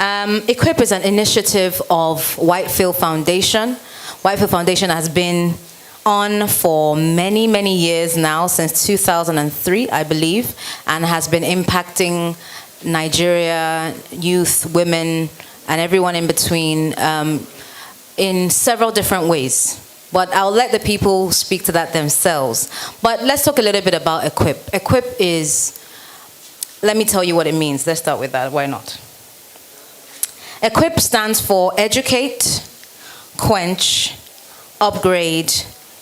Equip is an initiative of Whitefield Foundation. Whitefield Foundation has been on for many, many years now, since 2003, I believe, and has been impacting Nigeria, youth, women, and everyone in between in several different ways. But I'll let the people speak to that themselves. But let's talk a little bit about Equip. Equip is, let me tell you what it means. Let's start with that. Why not? Equip stands for educate, quench, upgrade,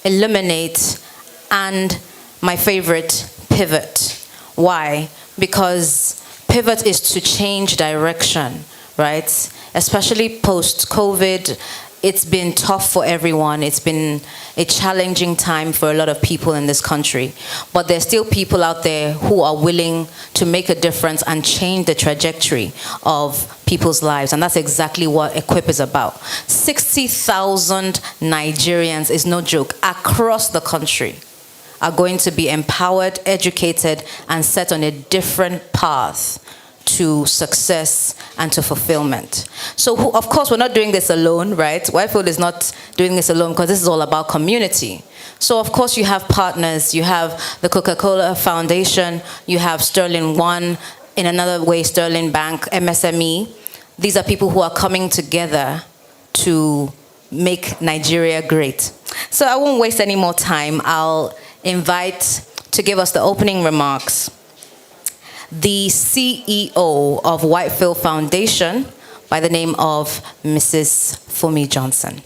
illuminate, and my favorite, pivot. Why? Because pivot is to change direction, right? Especially post-COVID, it's been tough for everyone. It's been a challenging time for a lot of people in this country. But there's still people out there who are willing to make a difference and change the trajectory of people's lives. And that's exactly what Equip is about. 60,000 Nigerians, is no joke, across the country are going to be empowered, educated, and set on a different path to success and to fulfillment. So, of course, we're not doing this alone, right? Whitefield is not doing this alone because this is all about community. So, of course, you have partners. You have the Coca-Cola Foundation. You have Sterling One. In another way, Sterling Bank, MSME. These are people who are coming together to make Nigeria great. So I won't waste any more time. I'll invite to give us the opening remarks the CEO of Whitefield Foundation by the name of Mrs. Fumi Johnson.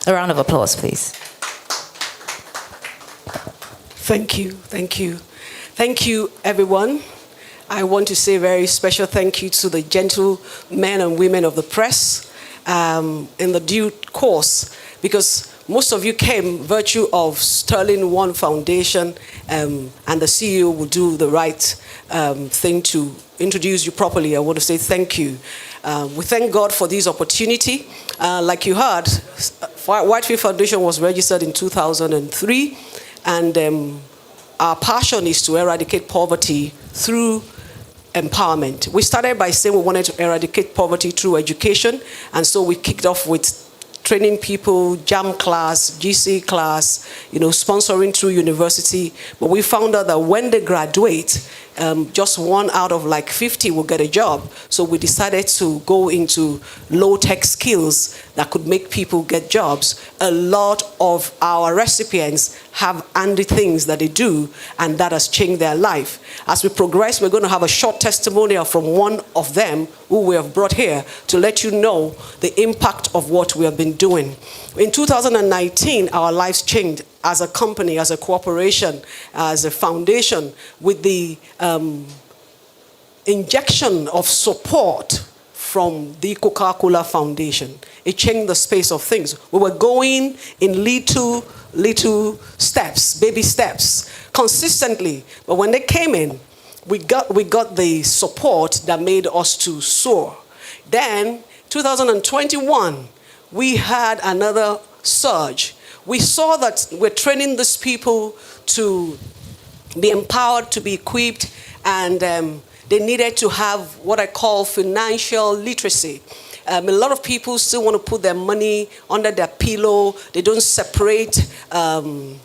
A round of applause, please. Thank you, thank you. Thank you, everyone. I want to say a very special thank you to the gentlemen and women of the press in the due course, because most of you came virtue of Sterling One Foundation, and the CEO will do the right thing to introduce you properly. I want to say thank you. We thank God for this opportunity. Like you heard, Whitefield Foundation was registered in 2003, and our passion is to eradicate poverty through empowerment. We started by saying we wanted to eradicate poverty through education, and so we kicked off with training people, JAM class, GC class, sponsoring through university. But we found out that when they graduate, just 1 out of like 50 will get a job. So we decided to go into low-tech skills that could make people get jobs. A lot of our recipients have handy things that they do, and that has changed their life. As we progress, we're going to have a short testimonial from one of them who we have brought here to let you know the impact of what we have been doing. In 2019, our lives changed as a company, as a corporation, as a foundation, with the injection of support from the Coca-Cola Foundation. It changed the space of things. We were going in little steps, baby steps, consistently. But when they came in, we got the support that made us to soar. Then, 2021, we had another surge. We saw that we're training these people to be empowered, to be equipped, and they needed to have what I call financial literacy. A lot of people still want to put their money under their pillow. They don't separate the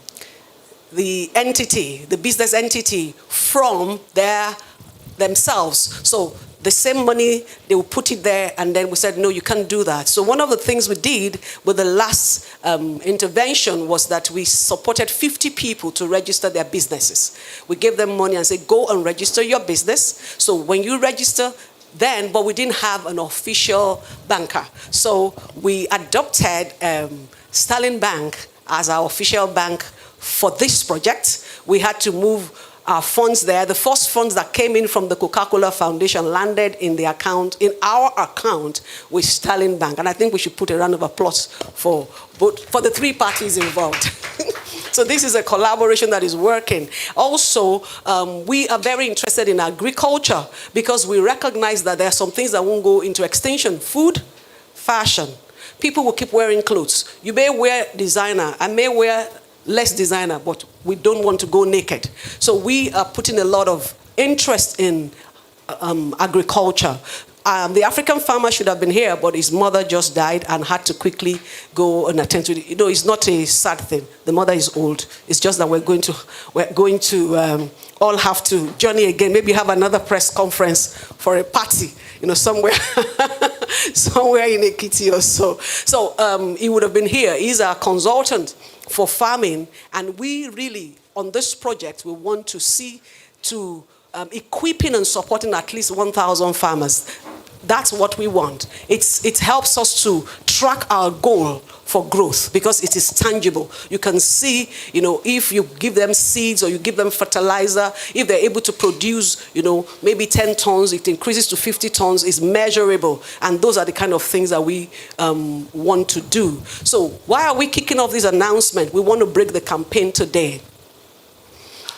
entity, the business entity, from themselves. So the same money, they will put it there, and then we said, no, you can't do that. So one of the things we did with the last intervention was that we supported 50 people to register their businesses. We gave them money and said, go and register your business. So when you register, but we didn't have an official banker. So we adopted Sterling Bank as our official bank for this project. We had to move our funds there. The first funds that came in from the Coca-Cola Foundation landed in our account with Sterling Bank. And I think we should put a round of applause for the three parties involved. So this is a collaboration that is working. Also, we are very interested in agriculture because we recognize that there are some things that won't go into extinction. Food, fashion. People will keep wearing clothes. You may wear designer. I may wear less designer, but we don't want to go naked. So we are putting a lot of interest in agriculture. The African farmer should have been here, but his mother just died and had to quickly go and attend to it. It's not a sad thing. The mother is old. It's just that we're going to all have to journey again. Maybe have another press conference for a party, somewhere, somewhere in Ekiti or so. So he would have been here. He's our consultant for farming, and we really, on this project, we want to see to equipping and supporting at least 1,000 farmers. That's what we want. It helps us to track our goal for growth because it is tangible. You can see, if you give them seeds or you give them fertilizer, if they're able to produce, maybe 10 tons, it increases to 50 tons, it's measurable. And those are the kind of things that we want to do. So why are we kicking off this announcement? We want to break the campaign today.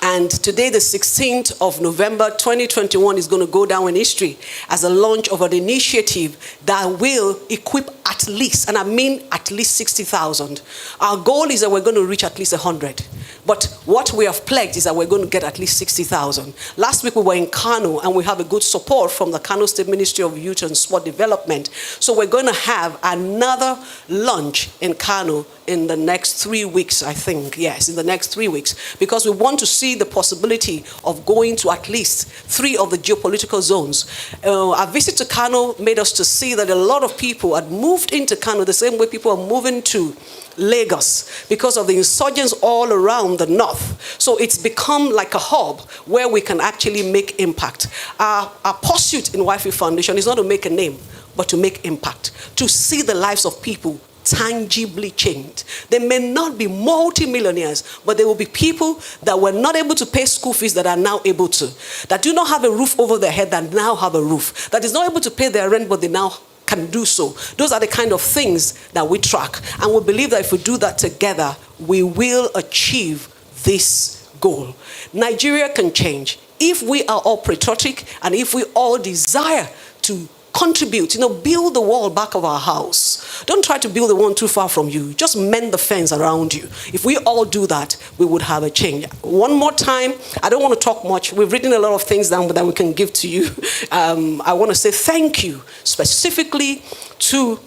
And today, the 16th of November, 2021, is going to go down in history as a launch of an initiative that will equip at least, and I mean at least 60,000. Our goal is that we're going to reach at least 100. But what we have pledged is that we're going to get at least 60,000. Last week, we were in Kano, and we have a good support from the Kano State Ministry of Youth and Sport Development. So we're going to have another launch in Kano in the next 3 weeks, I think. Yes, in the next 3 weeks. Because we want to see the possibility of going to at least 3 of the geopolitical zones. Our visit to Kano made us to see that a lot of people had moved into Kano the same way people are moving to Lagos because of the insurgents all around the north. So it's become like a hub where we can actually make impact. Our pursuit in Whitefield Foundation is not to make a name, but to make impact, to see the lives of people tangibly changed. They may not be multimillionaires, but there will be people that were not able to pay school fees that are now able to, that do not have a roof over their head that now have a roof, that is not able to pay their rent but they now can do so. Those are the kind of things that we track, and we believe that if we do that together, we will achieve this goal. Nigeria can change if we are all patriotic and if we all desire to contribute, build the wall back of our house. Don't try to build the one too far from you. Just mend the fence around you. If we all do that, we would have a change. One more time, I don't want to talk much. We've written a lot of things down that we can give to you. I want to say thank you specifically to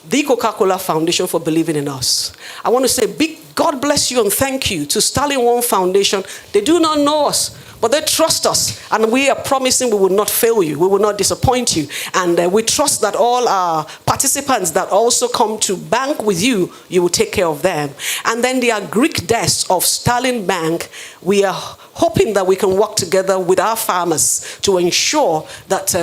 the Coca-Cola Foundation for believing in us. I want to say big God bless you and thank you to Stalin One Foundation. They do not know us, but they trust us, and we are promising we will not fail you, we will not disappoint you, and we trust that all our participants that also come to bank with you, you will take care of them. And then the Agric desk of Sterling Bank, we are hoping that we can work together with our farmers to ensure that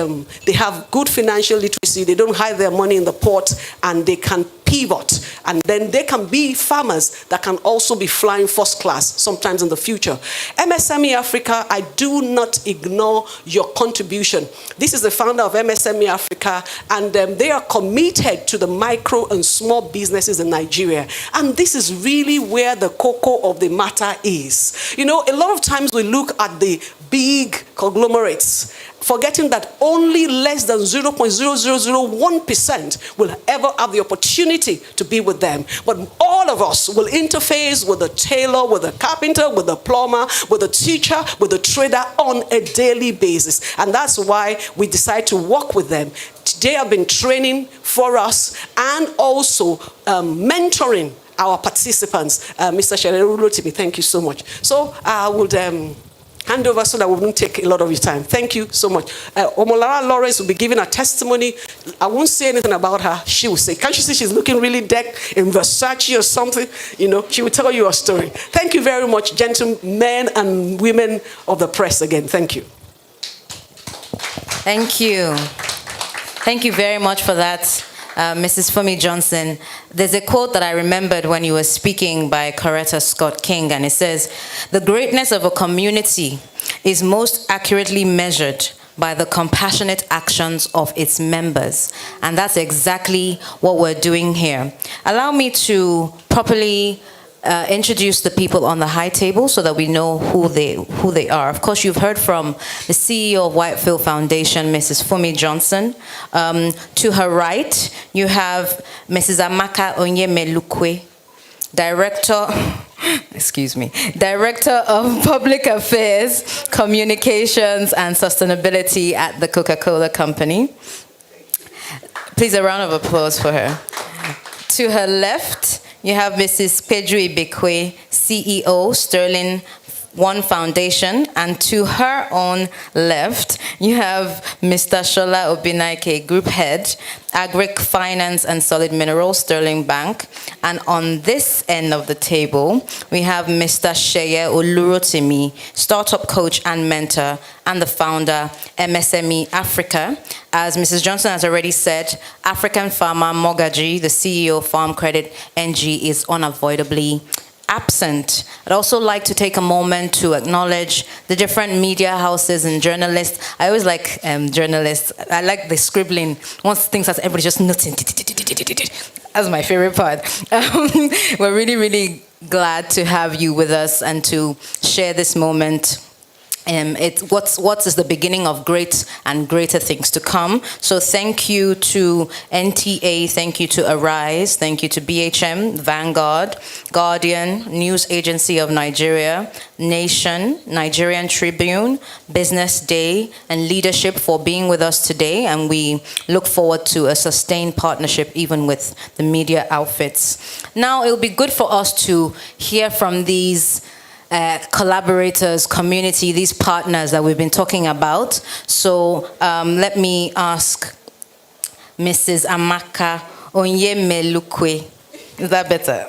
they have good financial literacy, they don't hide their money in the pot, and they can pivot, and then they can be farmers that can also be flying first class sometimes in the future. MSME Africa, I do not ignore your contribution. This is the founder of MSME Africa, and they are committed to the micro and small businesses in Nigeria. And this is really where the cocoa of the matter is. A lot of times we look at the big conglomerates, forgetting that only less than 0.0001% will ever have the opportunity to be with them. But all of us will interface with the tailor, with the carpenter, with the plumber, with the teacher, with the trader on a daily basis. And that's why we decide to work with them. They have been training for us and also mentoring our participants. Mr. Shererulotimi, thank you so much. So I would hand over so that we won't take a lot of your time. Thank you so much. Omolara Lawrence will be giving a testimony. I won't say anything about her. She will say, can't you see she's looking really decked in Versace or something? She will tell you a story. Thank you very much, gentlemen and women of the press again. Thank you. Thank you. Thank you very much for that, Mrs. Fumi Johnson. There's a quote that I remembered when you were speaking by Coretta Scott King, and it says, "The greatness of a community is most accurately measured by the compassionate actions of its members." And that's exactly what we're doing here. Allow me to properly introduce the people on the high table so that we know who they are. Of course, you've heard from the CEO of Whitefield Foundation, Mrs. Fumi Johnson. To her right, you have Mrs. Amaka Onyemelukwe, Director of Public Affairs, Communications, and Sustainability at the Coca-Cola Company. Please, a round of applause for her. To her left, you have Mrs. Pedro Ibekwe, CEO, Sterling One Foundation, and to her own left, you have Mr. Shola Obinaike, Group Head, Agric Finance and Solid Minerals, Sterling Bank. And on this end of the table, we have Mr. Sheye Olurotimi, Startup Coach and Mentor, and the founder, MSME Africa. As Mrs. Johnson has already said, African farmer Mogaji, the CEO of Farm Credit NG, is unavoidably absent. I'd also like to take a moment to acknowledge the different media houses and journalists. I always like journalists. I like the scribbling. Once things are, everybody just noting. That's my favorite part. We're really, really glad to have you with us and to share this moment. What is the beginning of great and greater things to come. So thank you to NTA, thank you to Arise, thank you to BHM, Vanguard, Guardian, News Agency of Nigeria, Nation, Nigerian Tribune, Business Day, and Leadership for being with us today. And we look forward to a sustained partnership even with the media outfits. Now, it will be good for us to hear from these collaborators, community, these partners that we've been talking about. So let me ask Mrs. Amaka Onyemelukwe. Is that better?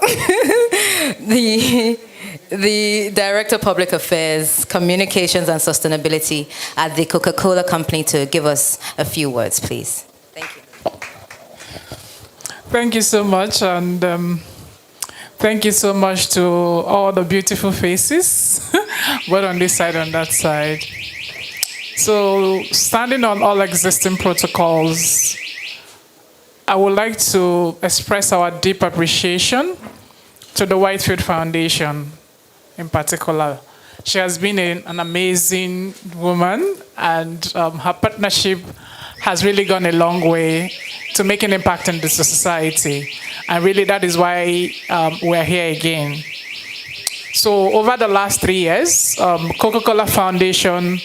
the Director of Public Affairs, Communications and Sustainability at the Coca-Cola Company to give us a few words, please. Thank you. Thank you so much. And thank you so much to all the beautiful faces, both on this side and that side. So, standing on all existing protocols, I would like to express our deep appreciation to the Whitefield Foundation in particular. She has been an amazing woman, and her partnership has really gone a long way to make an impact in the society. And really, that is why we're here again. So over the last 3 years, Coca-Cola Foundation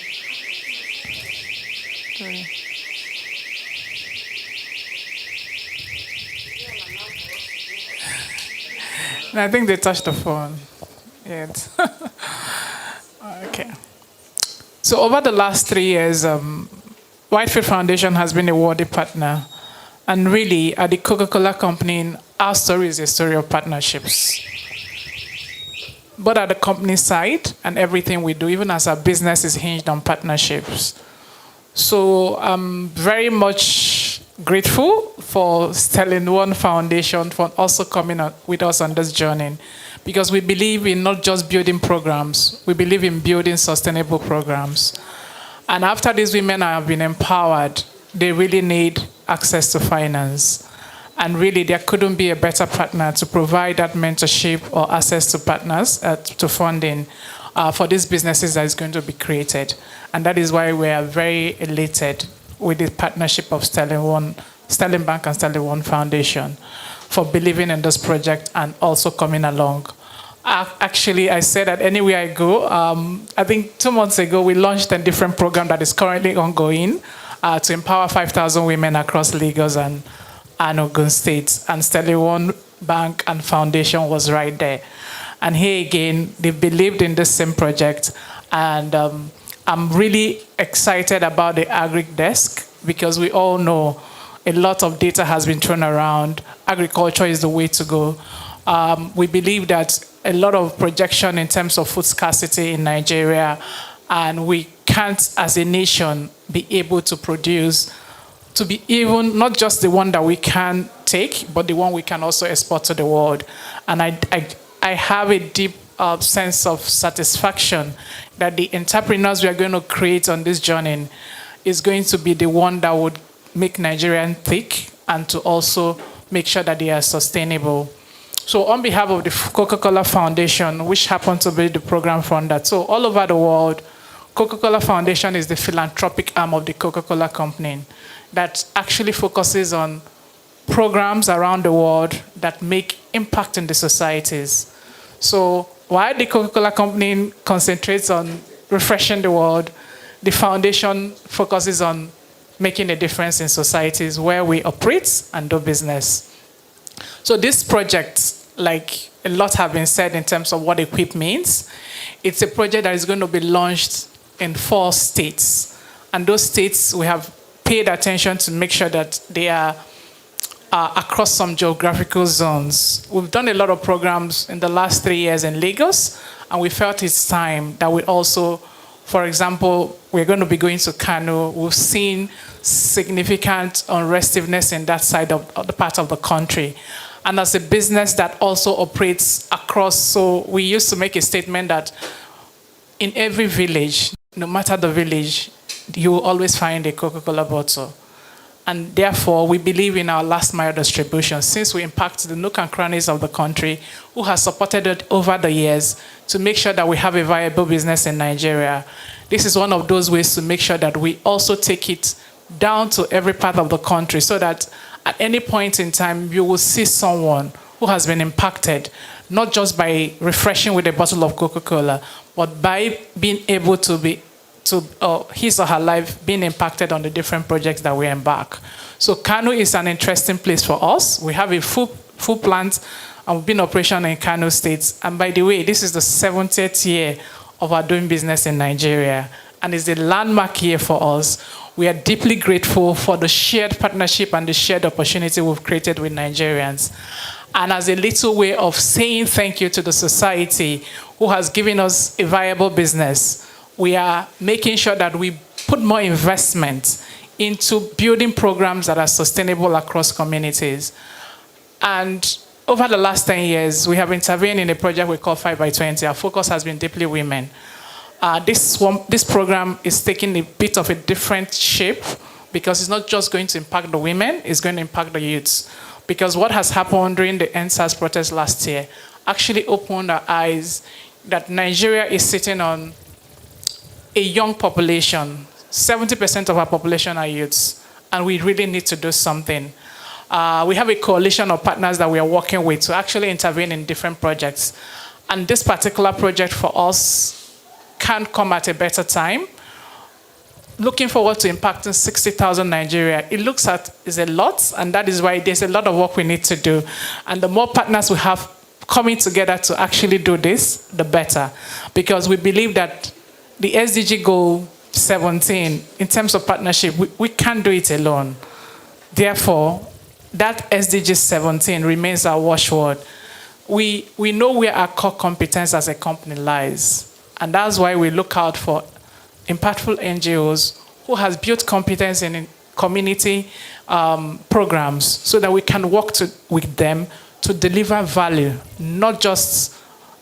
I think they touched the phone. Yeah. Okay. So over the last 3 years, Whitefield Foundation has been a worthy partner. And really, at the Coca-Cola Company, our story is a story of partnerships. But at the company side and everything we do, even as our business is hinged on partnerships. So I'm very much grateful for Sterling One Foundation for also coming with us on this journey. Because we believe in not just building programs, we believe in building sustainable programs. And after these women have been empowered, they really need access to finance. And really, there couldn't be a better partner to provide that mentorship or access to partners, to funding for these businesses that is going to be created. And that is why we are very elated with the partnership of Sterling Bank and Sterling One Foundation for believing in this project and also coming along. Actually, I said that anywhere I go, I think 2 months ago, we launched a different program that is currently ongoing to empower 5,000 women across Lagos and Ogun State. And Sterling One Bank and Foundation was right there. And here again, they believed in this same project. And I'm really excited about the Agric desk because we all know a lot of data has been thrown around. Agriculture is the way to go. We believe that a lot of projection in terms of food scarcity in Nigeria, and we can't, as a nation, be able to produce, to be even not just the one that we can take, but the one we can also export to the world. And I have a deep sense of satisfaction that the entrepreneurs we are going to create on this journey is going to be the one that would make Nigerian thick and to also make sure that they are sustainable. So on behalf of the Coca-Cola Foundation, which happened to be the program funder, so all over the world, Coca-Cola Foundation is the philanthropic arm of the Coca-Cola Company that actually focuses on programs around the world that make impact in the societies. So while the Coca-Cola Company concentrates on refreshing the world, the foundation focuses on making a difference in societies where we operate and do business. So this project, like a lot have been said in terms of what EQUIP means, it's a project that is going to be launched in 4 states. And those states, we have paid attention to make sure that they are across some geographical zones. We've done a lot of programs in the last 3 years in Lagos, and we felt it's time that we also, for example, we're going to be going to Kano. We've seen significant unrestiveness in that side of the part of the country. And as a business that also operates across, so we used to make a statement that in every village, no matter the village, you will always find a Coca-Cola bottle. And therefore, we believe in our last mile distribution, since we impact the nook and crannies of the country, who has supported it over the years to make sure that we have a viable business in Nigeria. This is one of those ways to make sure that we also take it down to every part of the country, so that at any point in time, you will see someone who has been impacted, not just by refreshing with a bottle of Coca-Cola, but by being able to be his or her life being impacted on the different projects that we embark. So Kano is an interesting place for us. We have a full plant, and we've been operational in Kano State. And by the way, this is the 70th year of our doing business in Nigeria, and it's a landmark year for us. We are deeply grateful for the shared partnership and the shared opportunity we've created with Nigerians. And as a little way of saying thank you to the society who has given us a viable business, we are making sure that we put more investment into building programs that are sustainable across communities. And over the last 10 years, we have intervened in a project we call 5x20. Our focus has been deeply women. This program is taking a bit of a different shape, because it's not just going to impact the women, it's going to impact the youths. Because what has happened during the NSAS protest last year actually opened our eyes that Nigeria is sitting on a young population. 70% of our population are youths, and we really need to do something. We have a coalition of partners that we are working with to actually intervene in different projects. And this particular project for us can't come at a better time. Looking forward to impacting 60,000 Nigeria. It looks at is a lot, and that is why there's a lot of work we need to do. And the more partners we have coming together to actually do this, the better. Because we believe that the SDG goal 17, in terms of partnership, we can't do it alone. Therefore, that SDG 17 remains our watchword. We know where our core competence as a company lies. And that's why we look out for impactful NGOs who has built competence in community programs, so that we can work with them to deliver value, not just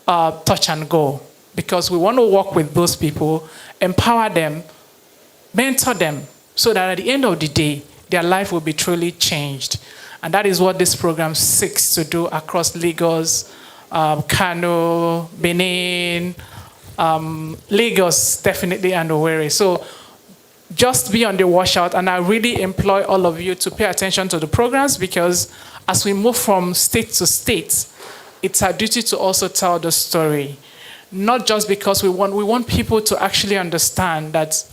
touch and go. Because we want to work with those people, empower them, mentor them, so that at the end of the day, their life will be truly changed. And that is what this program seeks to do across Lagos, Kano, Benin, Lagos, definitely, and Owerri. So just be on the watch out, and I really employ all of you to pay attention to the programs, because as we move from state to state, it's our duty to also tell the story. Not just because we want people to actually understand that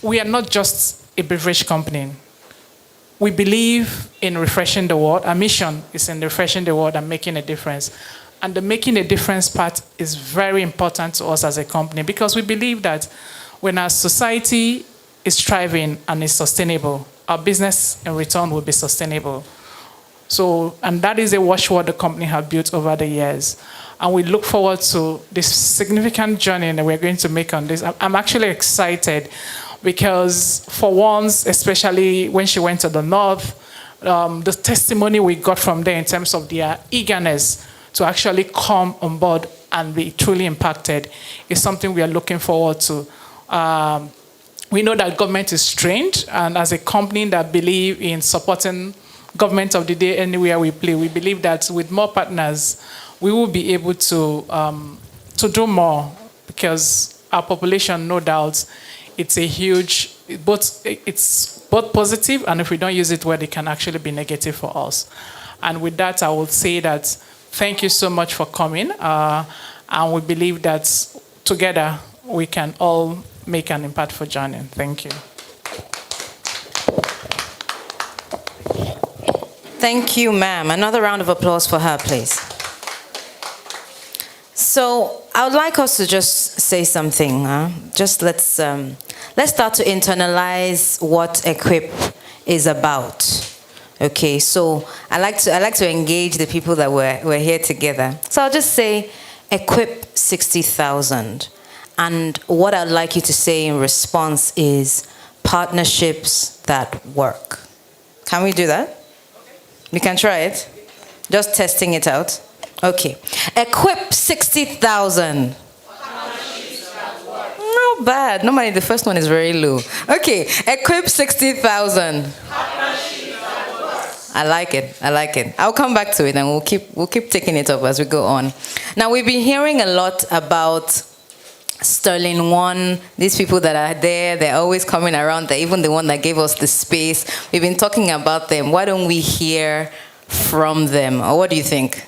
we are not just a beverage company. We believe in refreshing the world. Our mission is in refreshing the world and making a difference. And the making a difference part is very important to us as a company, because we believe that when our society is thriving and is sustainable, our business in return will be sustainable. So, and that is a watchword the company has built over the years. And we look forward to this significant journey that we're going to make on this. I'm actually excited, because for once, especially when she went to the north, the testimony we got from there in terms of their eagerness to actually come on board and be truly impacted is something we are looking forward to. We know that government is strained, and as a company that believe in supporting government of the day anywhere we play, we believe that with more partners, we will be able to do more, because our population, no doubt, it's a huge, it's both positive, and if we don't use it well, it can actually be negative for us. And with that, I would say that thank you so much for coming, and we believe that together we can all make an impactful journey. Thank you. Thank you, ma'am. Another round of applause for her, please. So I would like us to just say something. Just let's start to internalize what Equip is about. Okay, so I like to engage the people that we're here together. So I'll just say Equip 60,000. And what I'd like you to say in response is partnerships that work. Can we do that? We can try it. Just testing it out. Okay. Equip 60,000. Not bad. Normally the first one is very low. Okay. Equip 60,000. I like it. I like it. I'll come back to it and we'll keep taking it up as we go on. Now we've been hearing a lot about Sterling One, these people that are there, they're always coming around. They're even the one that gave us the space. We've been talking about them. Why don't we hear from them? Or what do you think?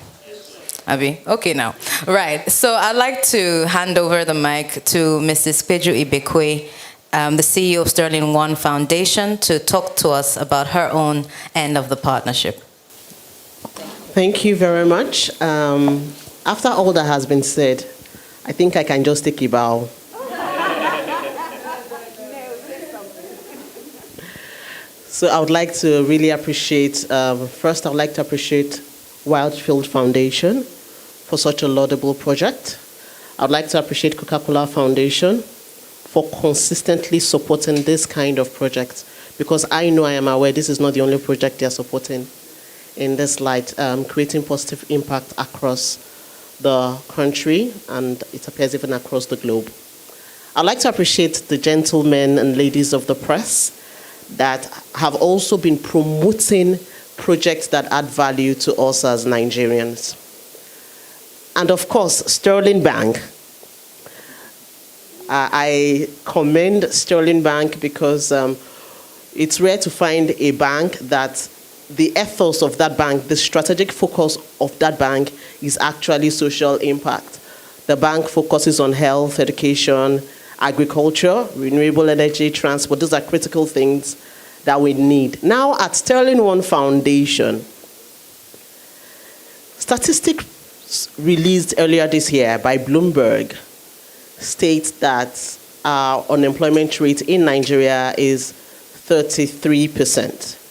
Abi? Okay now. Right. So I'd like to hand over the mic to Mrs. Peju Ibekwe, the CEO of Sterling One Foundation, to talk to us about her own end of the partnership. Thank you very much. After all that has been said, I think I can just take a bow. So I would like to really appreciate, first I would like to appreciate Wildfield Foundation for such a laudable project. I would like to appreciate Coca-Cola Foundation for consistently supporting this kind of project, because I am aware this is not the only project they are supporting in this light, creating positive impact across the country, and it appears even across the globe. I'd like to appreciate the gentlemen and ladies of the press that have also been promoting projects that add value to us as Nigerians. And of course, Sterling Bank. I commend Sterling Bank because it's rare to find a bank that the ethos of that bank, the strategic focus of that bank is actually social impact. The bank focuses on health, education, agriculture, renewable energy, transport. Those are critical things that we need. Now at Sterling One Foundation, statistics released earlier this year by Bloomberg states that our unemployment rate in Nigeria is 33%.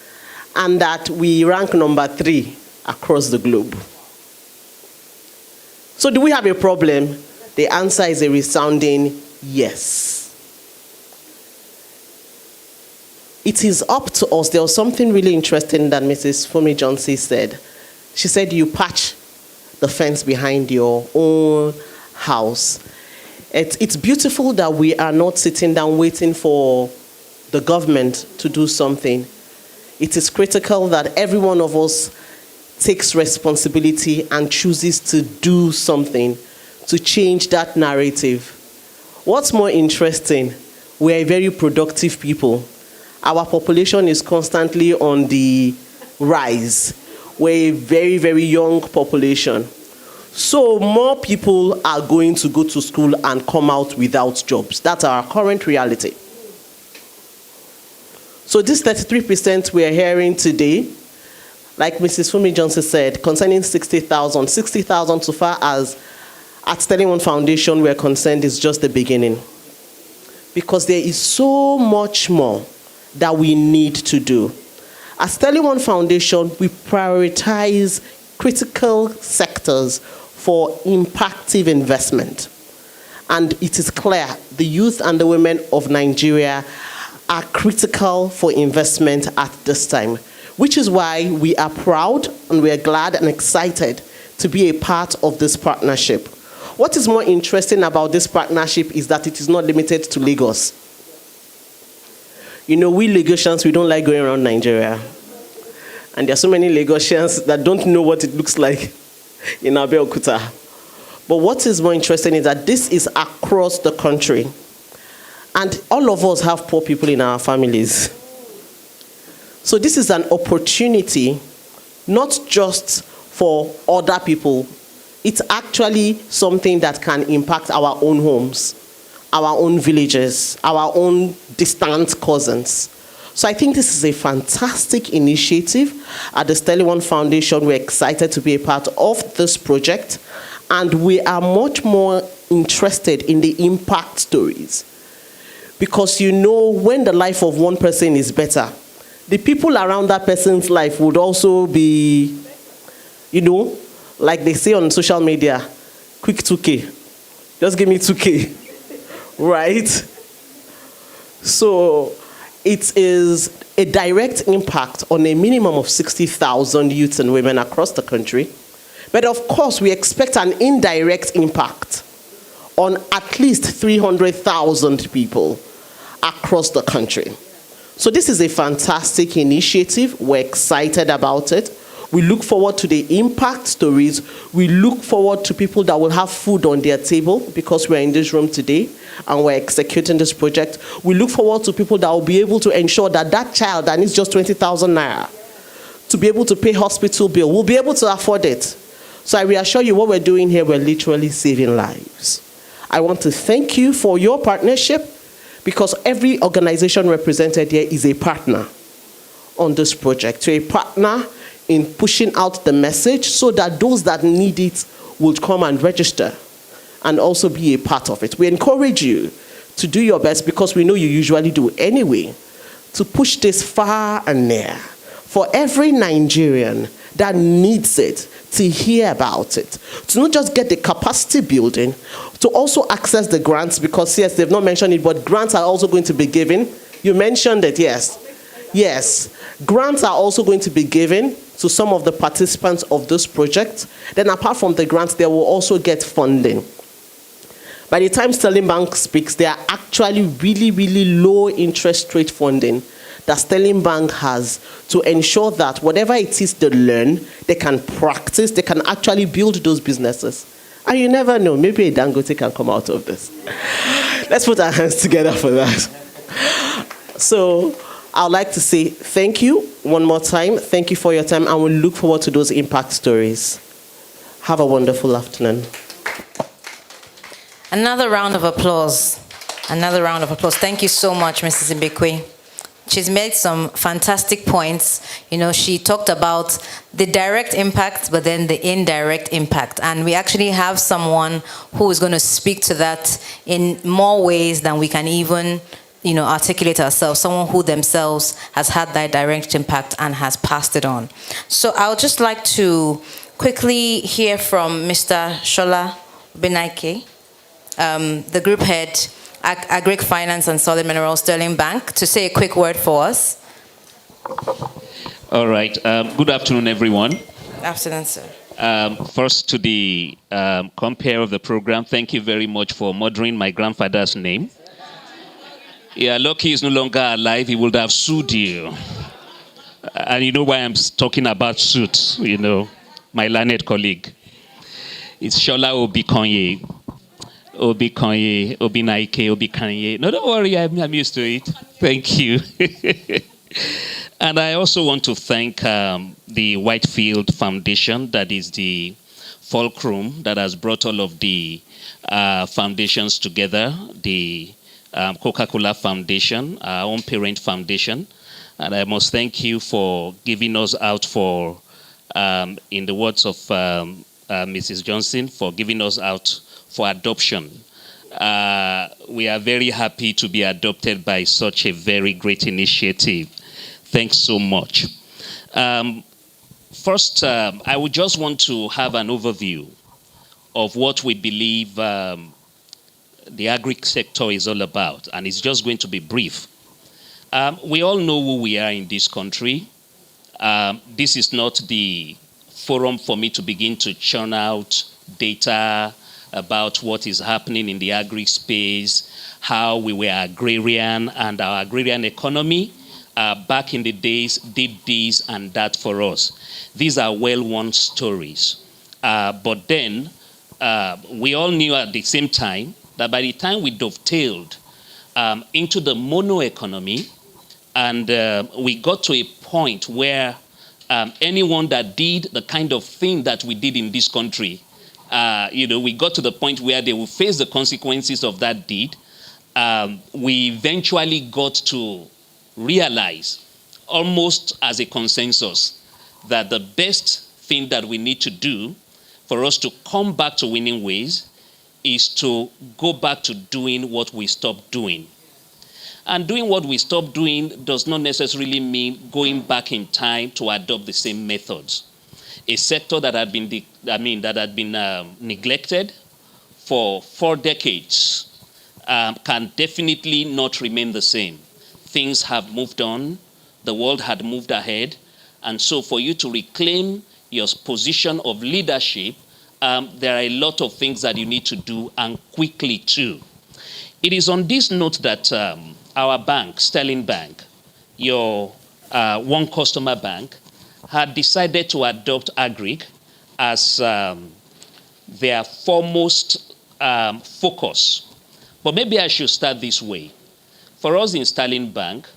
And that we rank number 3 across the globe. So do we have a problem? The answer is a resounding yes. It is up to us. There was something really interesting that Mrs. Fumi Johnson said. She said you patch the fence behind your own house. It's beautiful that we are not sitting down waiting for the government to do something. It is critical that every one of us takes responsibility and chooses to do something to change that narrative. What's more interesting, we are very productive people. Our population is constantly on the rise. We're a very, very young population. So more people are going to go to school and come out without jobs. That's our current reality. So this 33% we are hearing today, like Mrs. Fumi Johnson said, concerning 60,000 so far as at Sterling One Foundation we're concerned is just the beginning. Because there is so much more that we need to do. At Sterling One Foundation, we prioritize critical sectors for impactful investment. And it is clear the youth and the women of Nigeria are critical for investment at this time, which is why we are proud and we are glad and excited to be a part of this partnership. What is more interesting about this partnership is that it is not limited to Lagos. You know, we Lagosians, we don't like going around Nigeria. And there are so many Lagosians that don't know what it looks like in Abeokuta. But what is more interesting is that this is across the country. And all of us have poor people in our families. So this is an opportunity, not just for other people. It's actually something that can impact our own homes, our own villages, our own distant cousins. So I think this is a fantastic initiative. At the Sterling One Foundation, we're excited to be a part of this project, and we are much more interested in the impact stories. Because when the life of one person is better, the people around that person's life would also be, like they say on social media, quick 2K. Just give me 2K, right? So it is a direct impact on a minimum of 60,000 youths and women across the country. But of course, we expect an indirect impact on at least 300,000 people across the country. So this is a fantastic initiative. We're excited about it. We look forward to the impact stories. We look forward to people that will have food on their table, because we're in this room today and we're executing this project. We look forward to people that will be able to ensure that that child that needs just 20,000 naira to be able to pay hospital bill will be able to afford it. So I reassure you, what we're doing here, we're literally saving lives. I want to thank you for your partnership, because every organization represented here is a partner on this project. So a partner in pushing out the message so that those that need it will come and register and also be a part of it. We encourage you to do your best, because we know you usually do anyway, to push this far and near for every Nigerian that needs it to hear about it, to not just get the capacity building, to also access the grants, because yes, they've not mentioned it, but grants are also going to be given. You mentioned it, yes. Yes, grants are also going to be given to some of the participants of this project. Then apart from the grants, they will also get funding. By the time Sterling Bank speaks, they are actually really, really low interest rate funding that Sterling Bank has to ensure that whatever it is they learn, they can practice, they can actually build those businesses. And you never know, maybe a Dangote can come out of this. Let's put our hands together for that. So I'd like to say thank you one more time. Thank you for your time, and we look forward to those impact stories. Have a wonderful afternoon. Another round of applause. Another round of applause. Thank you so much, Mrs. Mbekwe. She's made some fantastic points. She talked about the direct impact, but then the indirect impact. And we actually have someone who is going to speak to that in more ways than we can even articulate ourselves, someone who themselves has had that direct impact and has passed it on. So I would just like to quickly hear from Mr. Shola Benaike, the group head, Agric Finance and Solid Minerals, Sterling Bank, to say a quick word for us. All right. Good afternoon, everyone. Good afternoon, sir. First, to the compere of the program, thank you very much for murdering my grandfather's name. Yeah, lucky he's no longer alive, he would have sued you. And you know why I'm talking about suits, my learned colleague. It's Shola Obikonye. Obi-Kanye. No, don't worry, I'm used to it. Thank you. And I also want to thank the Whitefield Foundation, that is the fulcrum that has brought all of the foundations together, the Coca-Cola Foundation, our own parent foundation. And I must thank you for giving us out for, in the words of Mrs. Johnson, for giving us out for adoption. We are very happy to be adopted by such a very great initiative. Thanks so much. First, I would just want to have an overview of what we believe the agric sector is all about, and it's just going to be brief. We all know who we are in this country. This is not the forum for me to begin to churn out data about what is happening in the agri space, how we were agrarian and our agrarian economy back in the days did this and that for us. These are well-worn stories. But then we all knew at the same time that by the time we dovetailed into the mono economy, and we got to a point where anyone that did the kind of thing that we did in this country, we got to the point where they will face the consequences of that deed. We eventually got to realize, almost as a consensus, that the best thing that we need to do for us to come back to winning ways is to go back to doing what we stopped doing. And doing what we stopped doing does not necessarily mean going back in time to adopt the same methods. A sector that had been, neglected for 4 decades can definitely not remain the same. Things have moved on, the world had moved ahead, and so for you to reclaim your position of leadership, there are a lot of things that you need to do, and quickly too. It is on this note that our bank, Sterling Bank, your one customer bank, had decided to adopt Agric as their foremost focus. But maybe I should start this way. For us in Sterling Bank,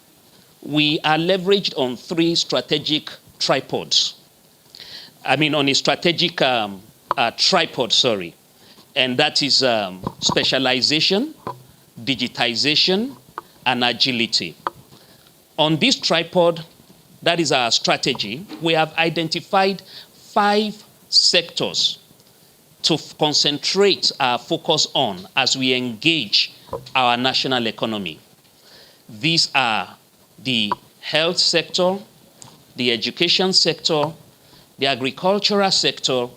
we are leveraged on 3 strategic tripods. On a strategic tripod, and that is specialization, digitization, and agility. On this tripod, that is our strategy, we have identified 5 sectors to concentrate our focus on as we engage our national economy. These are the health sector, the education sector, the agricultural sector,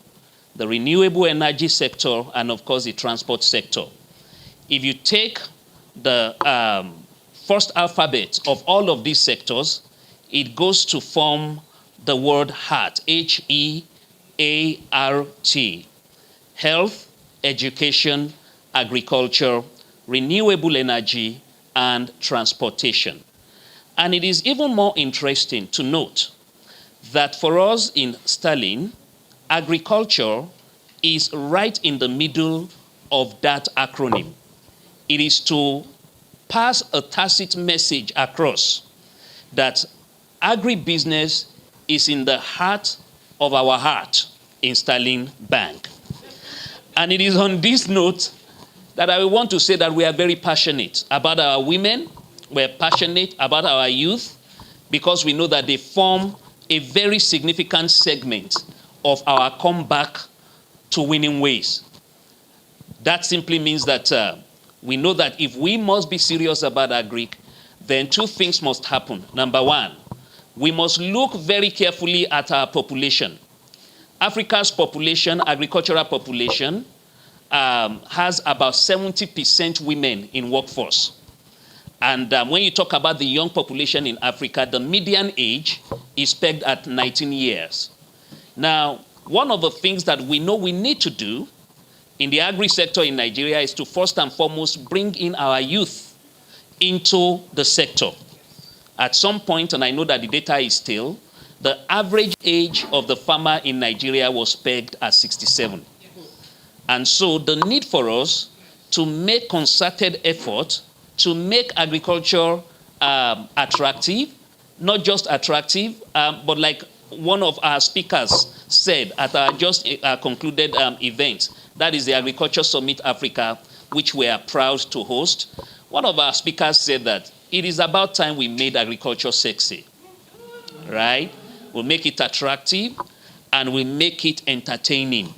the renewable energy sector, and of course the transport sector. If you take the first alphabet of all of these sectors, it goes to form the word HEART, H-E-A-R-T. Health, education, agriculture, renewable energy, and transportation. And it is even more interesting to note that for us in Sterling, agriculture is right in the middle of that acronym. It is to pass a tacit message across that agribusiness is in the heart of our heart in Sterling Bank. And it is on this note that I want to say that we are very passionate about our women, we're passionate about our youth, because we know that they form a very significant segment of our comeback to winning ways. That simply means that we know that if we must be serious about Agric, then 2 things must happen. Number 1, we must look very carefully at our population. Africa's population, agricultural population, has about 70% women in workforce. And when you talk about the young population in Africa, the median age is pegged at 19 years. Now, one of the things that we know we need to do in the agri sector in Nigeria is to first and foremost bring in our youth into the sector. At some point, and I know that the data is still, the average age of the farmer in Nigeria was pegged at 67. And so the need for us to make concerted effort to make agriculture attractive, not just attractive, but like one of our speakers said at our just concluded event, that is the Agriculture Summit Africa, which we are proud to host. One of our speakers said that it is about time we made agriculture sexy, right? We'll make it attractive and we'll make it entertaining.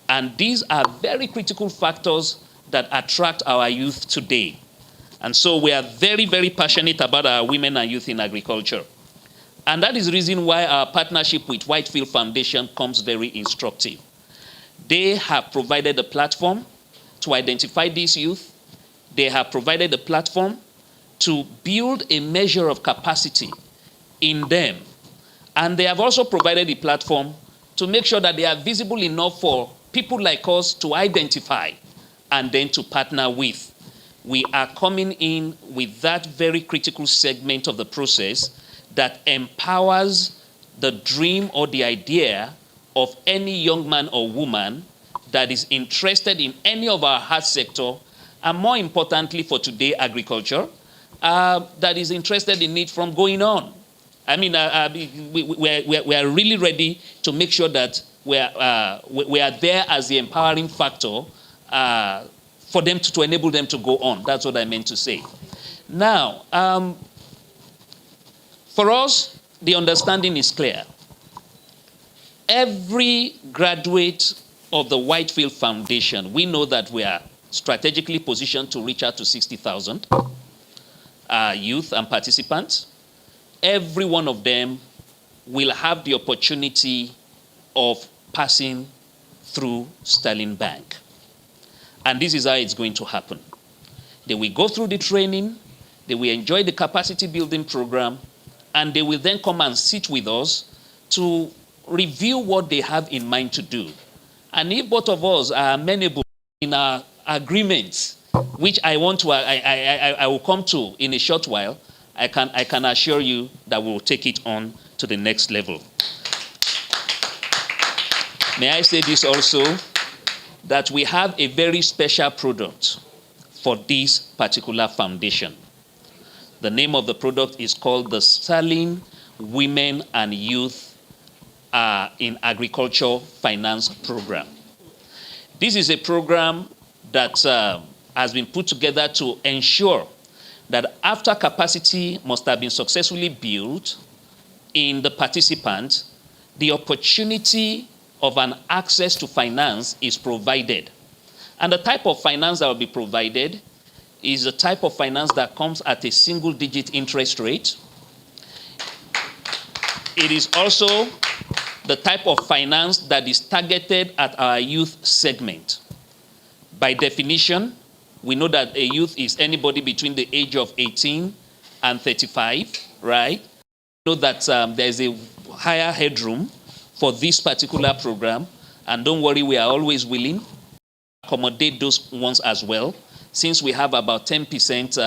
And these are very critical factors that attract our youth today. And so we are very, very passionate about our women and youth in agriculture. And that is the reason why our partnership with Whitefield Foundation comes very instructive. They have provided a platform to identify these youth. They have provided a platform to build a measure of capacity in them. And they have also provided a platform to make sure that they are visible enough for people like us to identify and then to partner with. We are coming in with that very critical segment of the process that empowers the dream or the idea of any young man or woman that is interested in any of our heart sector, and more importantly for today, agriculture, that is interested in it from going on. I mean, we are really ready to make sure that we are there as the empowering factor for them to enable them to go on. That's what I meant to say. Now, For us, the understanding is clear. Every graduate of the Whitefield Foundation, we know that we are strategically positioned to reach out to 60,000 youth and participants. Every one of them will have the opportunity of passing through Sterling Bank. And this is how it's going to happen. They will go through the training, they will enjoy the capacity building program, and they will then come and sit with us to review what they have in mind to do. And if both of us are amenable in our agreements, which I will come to in a short while, I can assure you that we will take it on to the next level. May I say this also, that we have a very special product for this particular foundation. The name of the product is called the Sterling Women and Youth in Agriculture Finance Program. This is a program that has been put together to ensure that after capacity must have been successfully built in the participants, the opportunity of an access to finance is provided. And the type of finance that will be provided is a type of finance that comes at a single-digit interest rate. It is also the type of finance that is targeted at our youth segment. By definition, we know that a youth is anybody between the age of 18 and 35, right? We know that there's a higher headroom for this particular program, and don't worry, we are always willing to accommodate those ones as well, since we have about 10%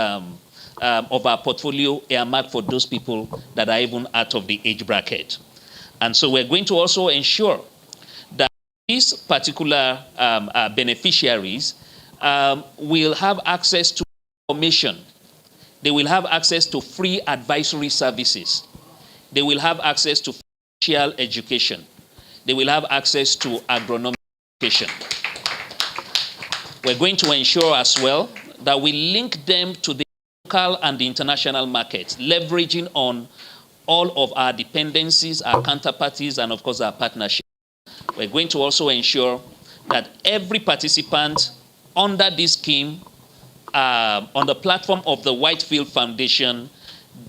of our portfolio earmarked for those people that are even out of the age bracket. And so we're going to also ensure that these particular beneficiaries will have access to information. They will have access to free advisory services. They will have access to financial education. They will have access to agronomic education. We're going to ensure as well that we link them to the local and the international markets, leveraging on all of our dependencies, our counterparties, and of course our partnerships. We're going to also ensure that every participant under this scheme on the platform of the Whitefield Foundation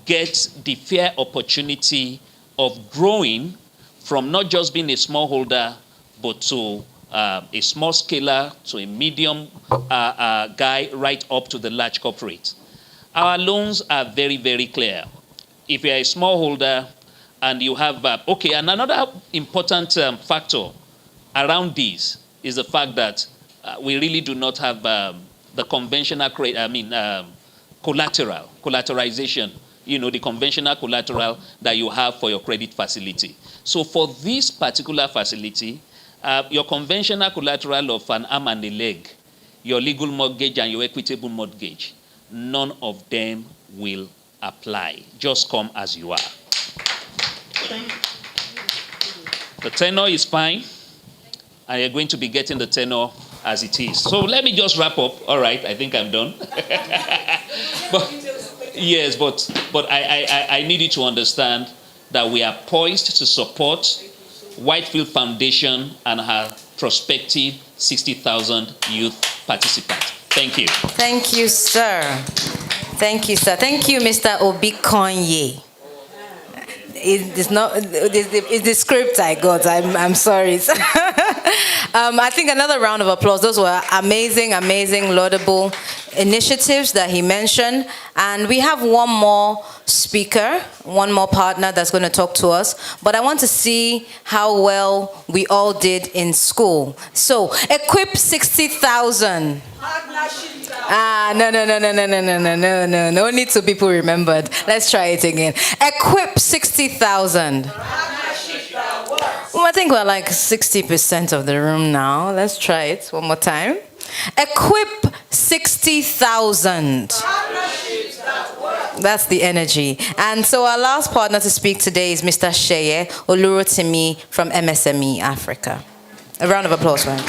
gets the fair opportunity of growing from not just being a smallholder, but to a small scaler, to a medium guy, right up to the large corporate. Our loans are very, very clear. If you're a smallholder and you have, and another important factor around this is the fact that we really do not have the conventional, collateralization, the conventional collateral that you have for your credit facility. So for this particular facility, your conventional collateral of an arm and a leg, your legal mortgage and your equitable mortgage, none of them will apply. Just come as you are. The tenor is fine, and you're going to be getting the tenor as it is. So let me just wrap up. All right, I think I'm done. But I need you to understand that we are poised to support Whitefield Foundation and her prospective 60,000 youth participants. Thank you. Thank you, sir. Thank you, sir. Thank you, Mr. Obikonye. It's the script I got. I'm sorry. I think another round of applause. Those were amazing, laudable initiatives that he mentioned. And we have one more speaker, one more partner that's going to talk to us. But I want to see how well we all did in school. So, equip 60,000. No need to people remembered. Let's try it again. Equip 60,000. Well, I think we're like 60% of the room now. Let's try it one more time. Equip 60,000. That's the energy. And so our last partner to speak today is Mr. Sheye Olurotimi from MSME Africa. A round of applause for him.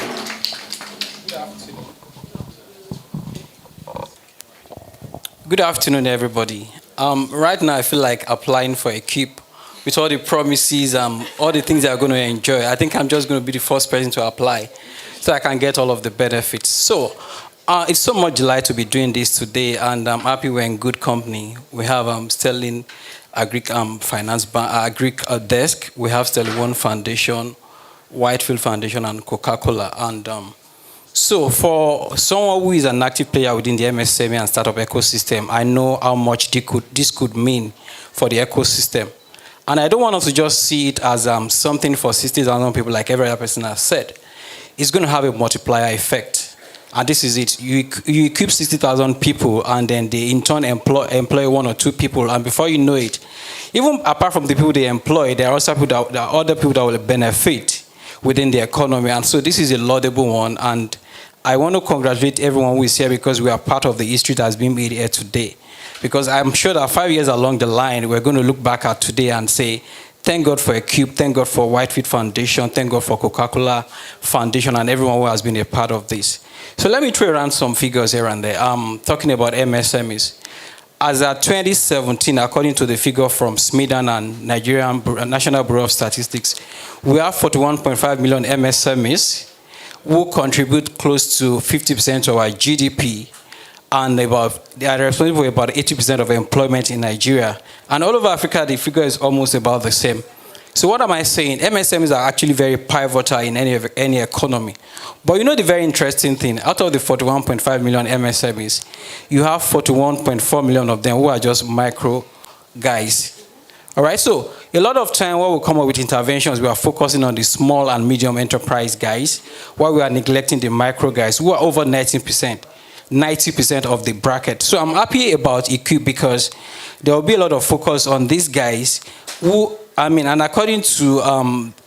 Good afternoon, everybody. Right now, I feel like applying for a CUP with all the promises, all the things that I'm going to enjoy. I think I'm just going to be the first person to apply so I can get all of the benefits. So it's so much delight to be doing this today, and I'm happy we're in good company. We have Sterling Agric Finance Agric Desk. We have Sterling One Foundation, Whitefield Foundation, and Coca-Cola. And so for someone who is an active player within the MSME and startup ecosystem, I know how much this could mean for the ecosystem. And I don't want us to just see it as something for 60,000 people like every other person has said. It's going to have a multiplier effect. And this is it. You equip 60,000 people, and then they in turn employ 1 or 2 people. And before you know it, even apart from the people they employ, there are also people there are other people that will benefit within the economy. And so this is a laudable one. And I want to congratulate everyone who is here, because we are part of the history that has been made here today. Because I'm sure that 5 years along the line, we're going to look back at today and say, thank God for a CUP, thank God for Whitefield Foundation, thank God for Coca-Cola Foundation, and everyone who has been a part of this. So let me throw around some figures here and there. Talking about MSMEs. As at 2017, according to the figure from SMIDAN and Nigerian National Bureau of Statistics, we have 41.5 million MSMEs who contribute close to 50% to our GDP, and they are responsible for about 80% of employment in Nigeria. And all over Africa, the figure is almost about the same. So what am I saying? MSMEs are actually very pivotal in any economy. But you know the very interesting thing, out of the 41.5 million MSMEs, you have 41.4 million of them who are just micro guys. All right, so a lot of time when we come up with interventions, we are focusing on the small and medium enterprise guys, while we are neglecting the micro guys, who are over 90% of the bracket. So I'm happy about EQ, because there will be a lot of focus on these guys who, and according to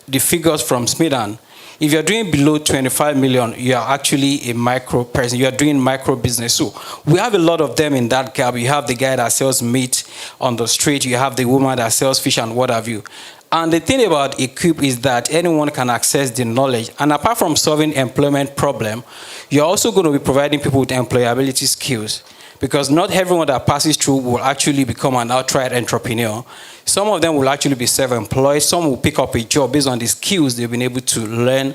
the figures from SMIDAN, if you're doing below 25 million, you are actually a micro person. You are doing micro business. So we have a lot of them in that gap. You have the guy that sells meat on the street. You have the woman that sells fish and what have you. And the thing about Equip is that anyone can access the knowledge. And apart from solving employment problem, you're also going to be providing people with employability skills. Because not everyone that passes through will actually become an outright entrepreneur. Some of them will actually be self-employed. Some will pick up a job based on the skills they've been able to learn.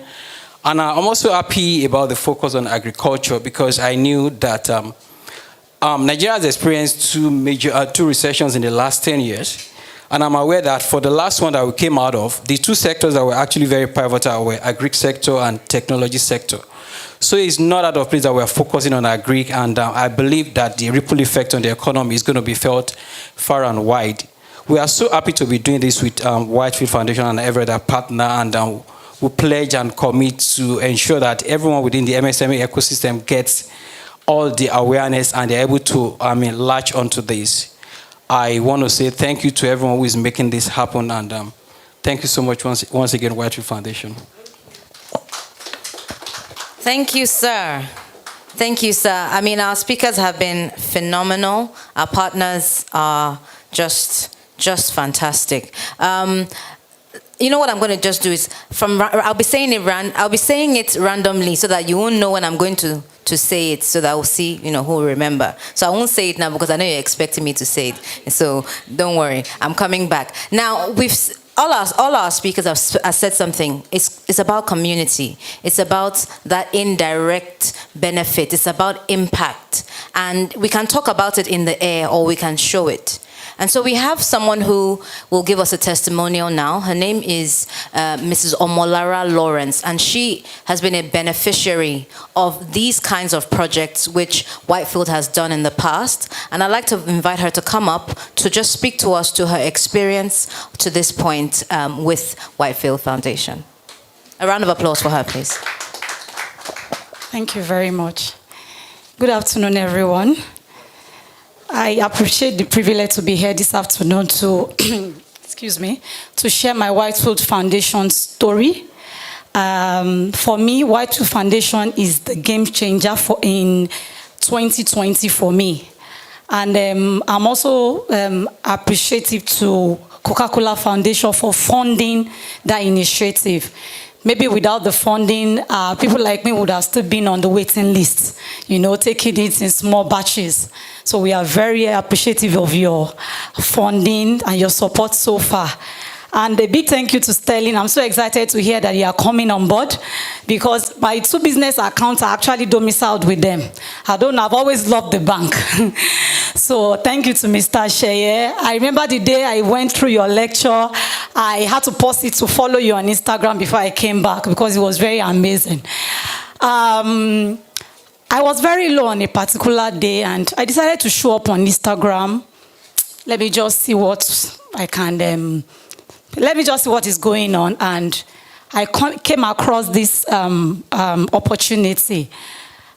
And I'm also happy about the focus on agriculture, because I knew that Nigeria has experienced two recessions in the last 10 years. And I'm aware that for the last one that we came out of, the 2 sectors that were actually very pivotal were Agric sector and technology sector. So it's not out of place that we're focusing on Agric, and I believe that the ripple effect on the economy is going to be felt far and wide. We are so happy to be doing this with Whitefield Foundation and every other partner, and we pledge and commit to ensure that everyone within the MSME ecosystem gets all the awareness and they're able to latch onto this. I want to say thank you to everyone who is making this happen, and thank you so much once again, Whitefield Foundation. Thank you, sir. Thank you, sir. Our speakers have been phenomenal. Our partners are just fantastic. You know what I'm going to just do is I'll be saying it randomly so that you won't know when I'm going to say it, so that we'll see who will remember. So I won't say it now because I know you're expecting me to say it. So don't worry, I'm coming back. Now all our speakers have said something. It's about community. It's about that indirect benefit. It's about impact. And we can talk about it in the air, or we can show it. And so we have someone who will give us a testimonial now. Her name is Mrs. Omolara Lawrence, and she has been a beneficiary of these kinds of projects which Whitefield has done in the past. And I'd like to invite her to come up to just speak to us to her experience to this point with Whitefield Foundation. A round of applause for her, please. Thank you very much. Good afternoon, everyone. I appreciate the privilege to be here this afternoon to, to share my Whitefield Foundation story. For me, Whitefield Foundation is the game changer in 2020 for me. And I'm also appreciative to Coca-Cola Foundation for funding that initiative. maybe without the funding, people like me would have still been on the waiting list, taking it in small batches. So we are very appreciative of your funding and your support so far. And a big thank you to Sterling. I'm so excited to hear that you are coming on board, because my 2 business accounts are actually domiciled with them. I've always loved the bank. So thank you to Mr. Sheye. I remember the day I went through your lecture, I had to post it to follow you on Instagram before I came back, because it was very amazing. I was very low on a particular day, and I decided to show up on Instagram. Let me just see what is going on. And I came across this opportunity.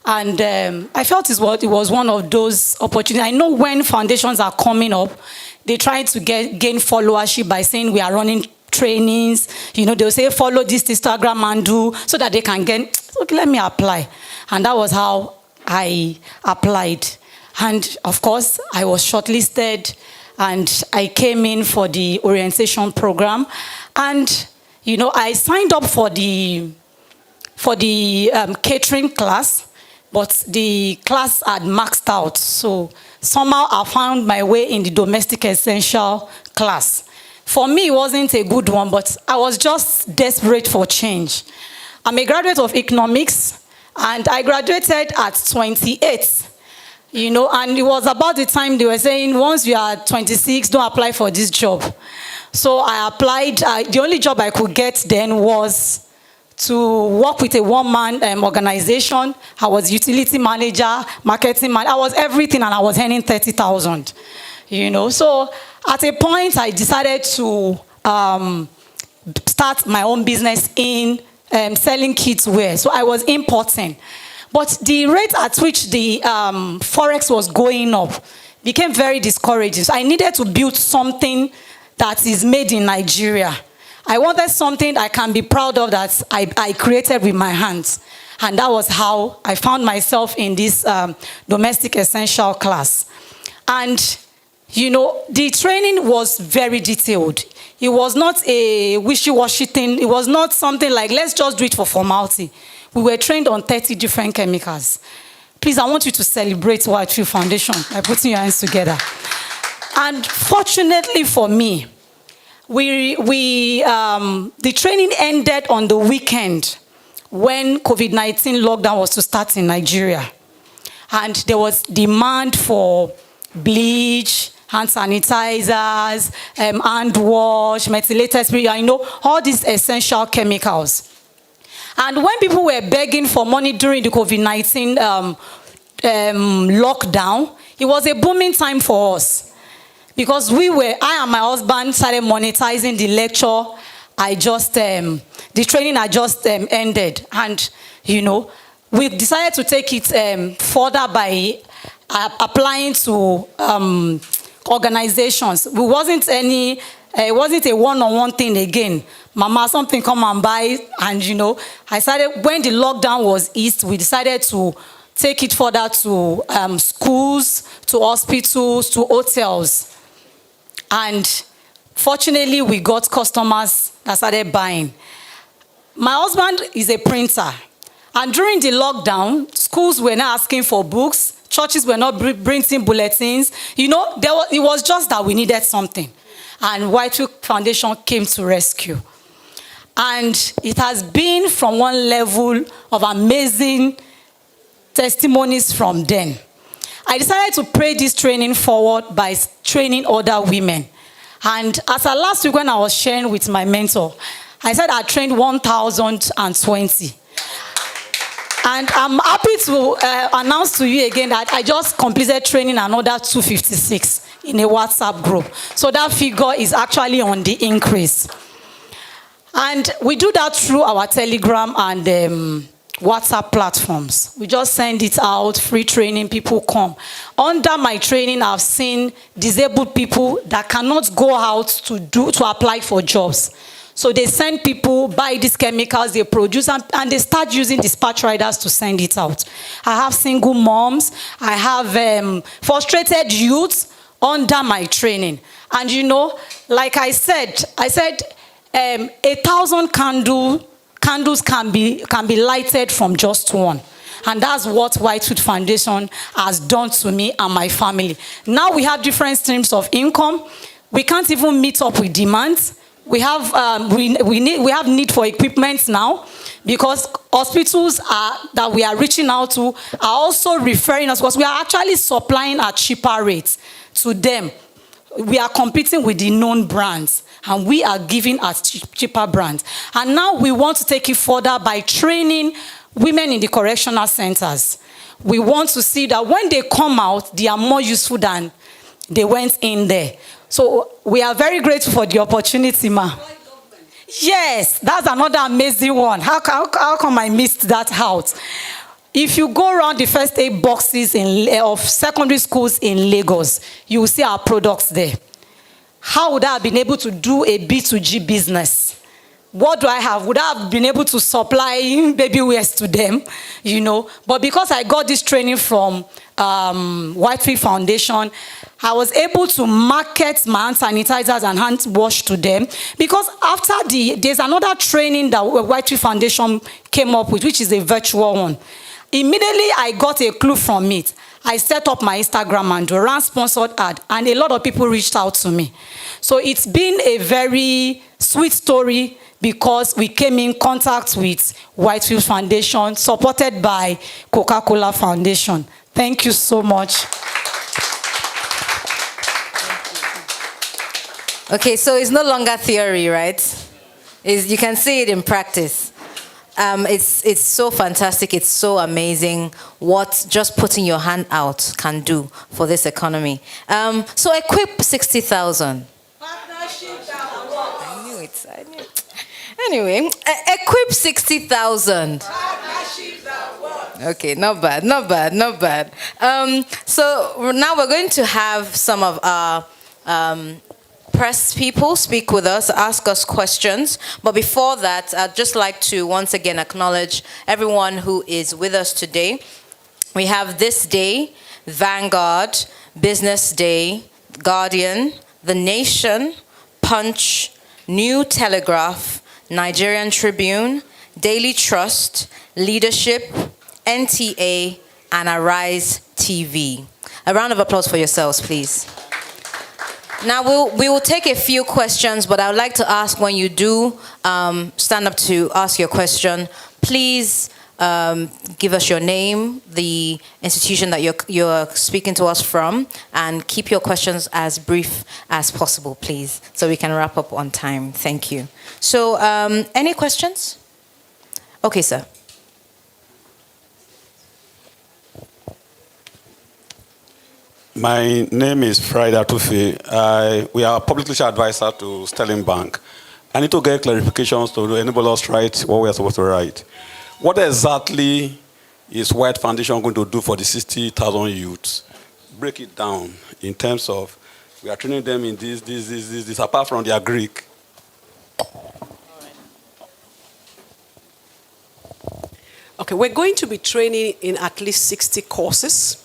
And I felt it was one of those opportunities. I know when foundations are coming up, they try to gain followership by saying we are running trainings. They'll say follow this Instagram and do, so that they can get, okay, let me apply. And that was how I applied. And of course, I was shortlisted, and I came in for the orientation program. And, I signed up for the catering class, but the class had maxed out. So somehow I found my way in the domestic essential class. For me, it wasn't a good one, but I was just desperate for change. I'm a graduate of economics, and I graduated at 28. And it was about the time they were saying, once you are 26, don't apply for this job. So I applied. The only job I could get then was to work with a one-man organization. I was utility manager, marketing manager. I was everything, and I was earning 30,000. So at a point, I decided to start my own business in selling kids wear. So I was importing. But the rate at which the Forex was going up became very discouraging. So I needed to build something that is made in Nigeria. I wanted something I can be proud of, that I created with my hands. And that was how I found myself in this domestic essential class. And, the training was very detailed. It was not a wishy-washy thing. It was not something like, let's just do it for formality. We were trained on 30 different chemicals. Please, I want you to celebrate Whitefield Foundation by putting your hands together. And fortunately for me, the training ended on the weekend when COVID-19 lockdown was to start in Nigeria. And there was demand for bleach, hand sanitizers, hand wash, methylated spirit, all these essential chemicals. And when people were begging for money during the COVID-19 lockdown, it was a booming time for us. Because I and my husband started monetizing the lecture. The training had just ended. And, we decided to take it further by applying to organizations. It wasn't a one-on-one thing again. Mama, something come and buy. And, I started, when the lockdown was eased, we decided to take it further to schools, to hospitals, to hotels. And fortunately, we got customers that started buying. My husband is a printer. And during the lockdown, schools were not asking for books. Churches were not printing bulletins. It was just that we needed something. And Whitefield Foundation came to rescue. And it has been from one level of amazing testimonies from then. I decided to pay this training forward by training other women. And as of last week when I was sharing with my mentor, I said I trained 1,020. And I'm happy to announce to you again that I just completed training another 256 in a WhatsApp group. So that figure is actually on the increase. And we do that through our Telegram and WhatsApp platforms. We just send it out, free training, people come. Under my training, I've seen disabled people that cannot go out to apply for jobs. So they send people, buy these chemicals, they produce, and they start using dispatch riders to send it out. I have single moms, I have frustrated youths under my training. And like I said, 1,000 candles can be lighted from just one. And that's what Whitefield Foundation has done to me and my family. Now we have different streams of income. We can't even meet up with demand. We have we have need for equipment now, because hospitals that we are reaching out to are also referring us, because we are actually supplying at cheaper rates to them. We are competing with the known brands, and we are giving at cheaper brands. And now we want to take it further by training women in the correctional centers. We want to see that when they come out, they are more useful than they went in there. So we are very grateful for the opportunity, ma. Yes, that's another amazing one. How come I missed that out? If you go around the first 8 boxes of secondary schools in Lagos, you will see our products there. How would I have been able to do a B2G business? What do I have? Would I have been able to supply baby wears to them? You know, but because I got this training from Whitefield Foundation, I was able to market my hand sanitizers and hand wash to them. Because after there's another training that Whitefield Foundation came up with, which is a virtual one. Immediately I got a clue from it. I set up my Instagram and ran sponsored ad, and a lot of people reached out to me. So it's been a very sweet story, because we came in contact with Whitefield Foundation, supported by Coca-Cola Foundation. Thank you so much. Okay, so it's no longer theory, right? You can see it in practice. It's so fantastic. It's so amazing what just putting your hand out can do for this economy. So equip 60,000. I knew it. Anyway, equip 60,000. Okay, not bad. So now we're going to have some of our press people speak with us, ask us questions. But before that, I'd just like to once again acknowledge everyone who is with us today. We have This Day, Vanguard, Business Day, Guardian, The Nation, Punch, New Telegraph, Nigerian Tribune, Daily Trust, Leadership, NTA, and Arise TV. A round of applause for yourselves, please. Now, we will take a few questions, but I would like to ask, when you do stand up to ask your question, please give us your name, the institution that you're speaking to us from, and keep your questions as brief as possible, please, so we can wrap up on time. Thank you. So, any questions? Okay, sir. My name is Friday Atufi. We are public relations advisor to Sterling Bank. I need to get clarifications to enable us to write what we are supposed to write. What exactly is White Foundation going to do for the 60,000 youths? Break it down in terms of, we are training them in this, apart from the Agric. Okay, we're going to be training in at least 60 courses.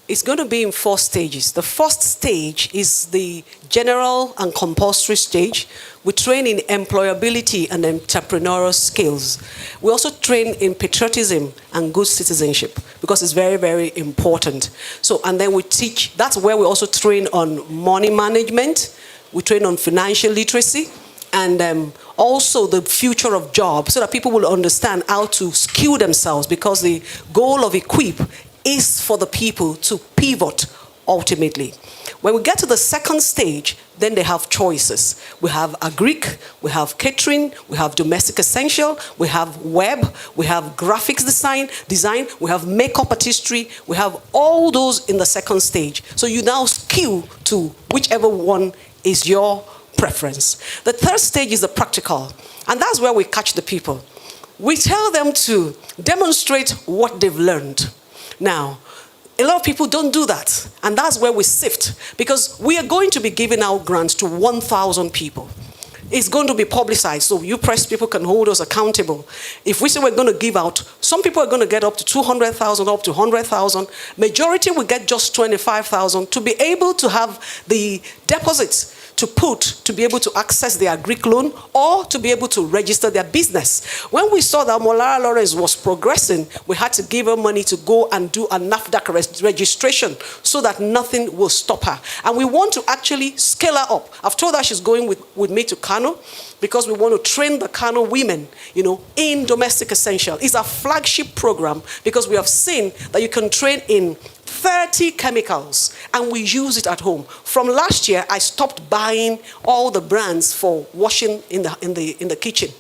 It's going to be in 4 stages. The first stage is the general and compulsory stage. We train in employability and entrepreneurial skills. We also train in patriotism and good citizenship, because it's very, very important. So, and then we teach, that's where we also train on money management. We train on financial literacy, and also the future of jobs, so that people will understand how to skill themselves, because the goal of Equip is for the people to pivot ultimately. When we get to the second stage, then they have choices. We have Agric, we have catering, we have domestic essential, we have web, we have graphics design, we have makeup artistry, we have all those in the second stage. So you now skew to whichever one is your preference. The third stage is the practical, and that's where we catch the people. We tell them to demonstrate what they've learned. Now, a lot of people don't do that, and that's where we sift, because we are going to be giving out grants to 1,000 people. It's going to be publicized, so you press people can hold us accountable. If we say we're going to give out, some people are going to get up to 200,000, up to 100,000. Majority will get just 25,000 to be able to have the deposits to be able to access their Agric loan or to be able to register their business. When we saw that Molara Lawrence was progressing, we had to give her money to go and do a NAFDAC registration so that nothing will stop her. And we want to actually scale her up. I've told her she's going with me to Kano because we want to train the Kano women, in domestic essential. It's a flagship program because we have seen that you can train in 30 chemicals and we use it at home. From last year, I stopped buying all the brands for washing in the kitchen.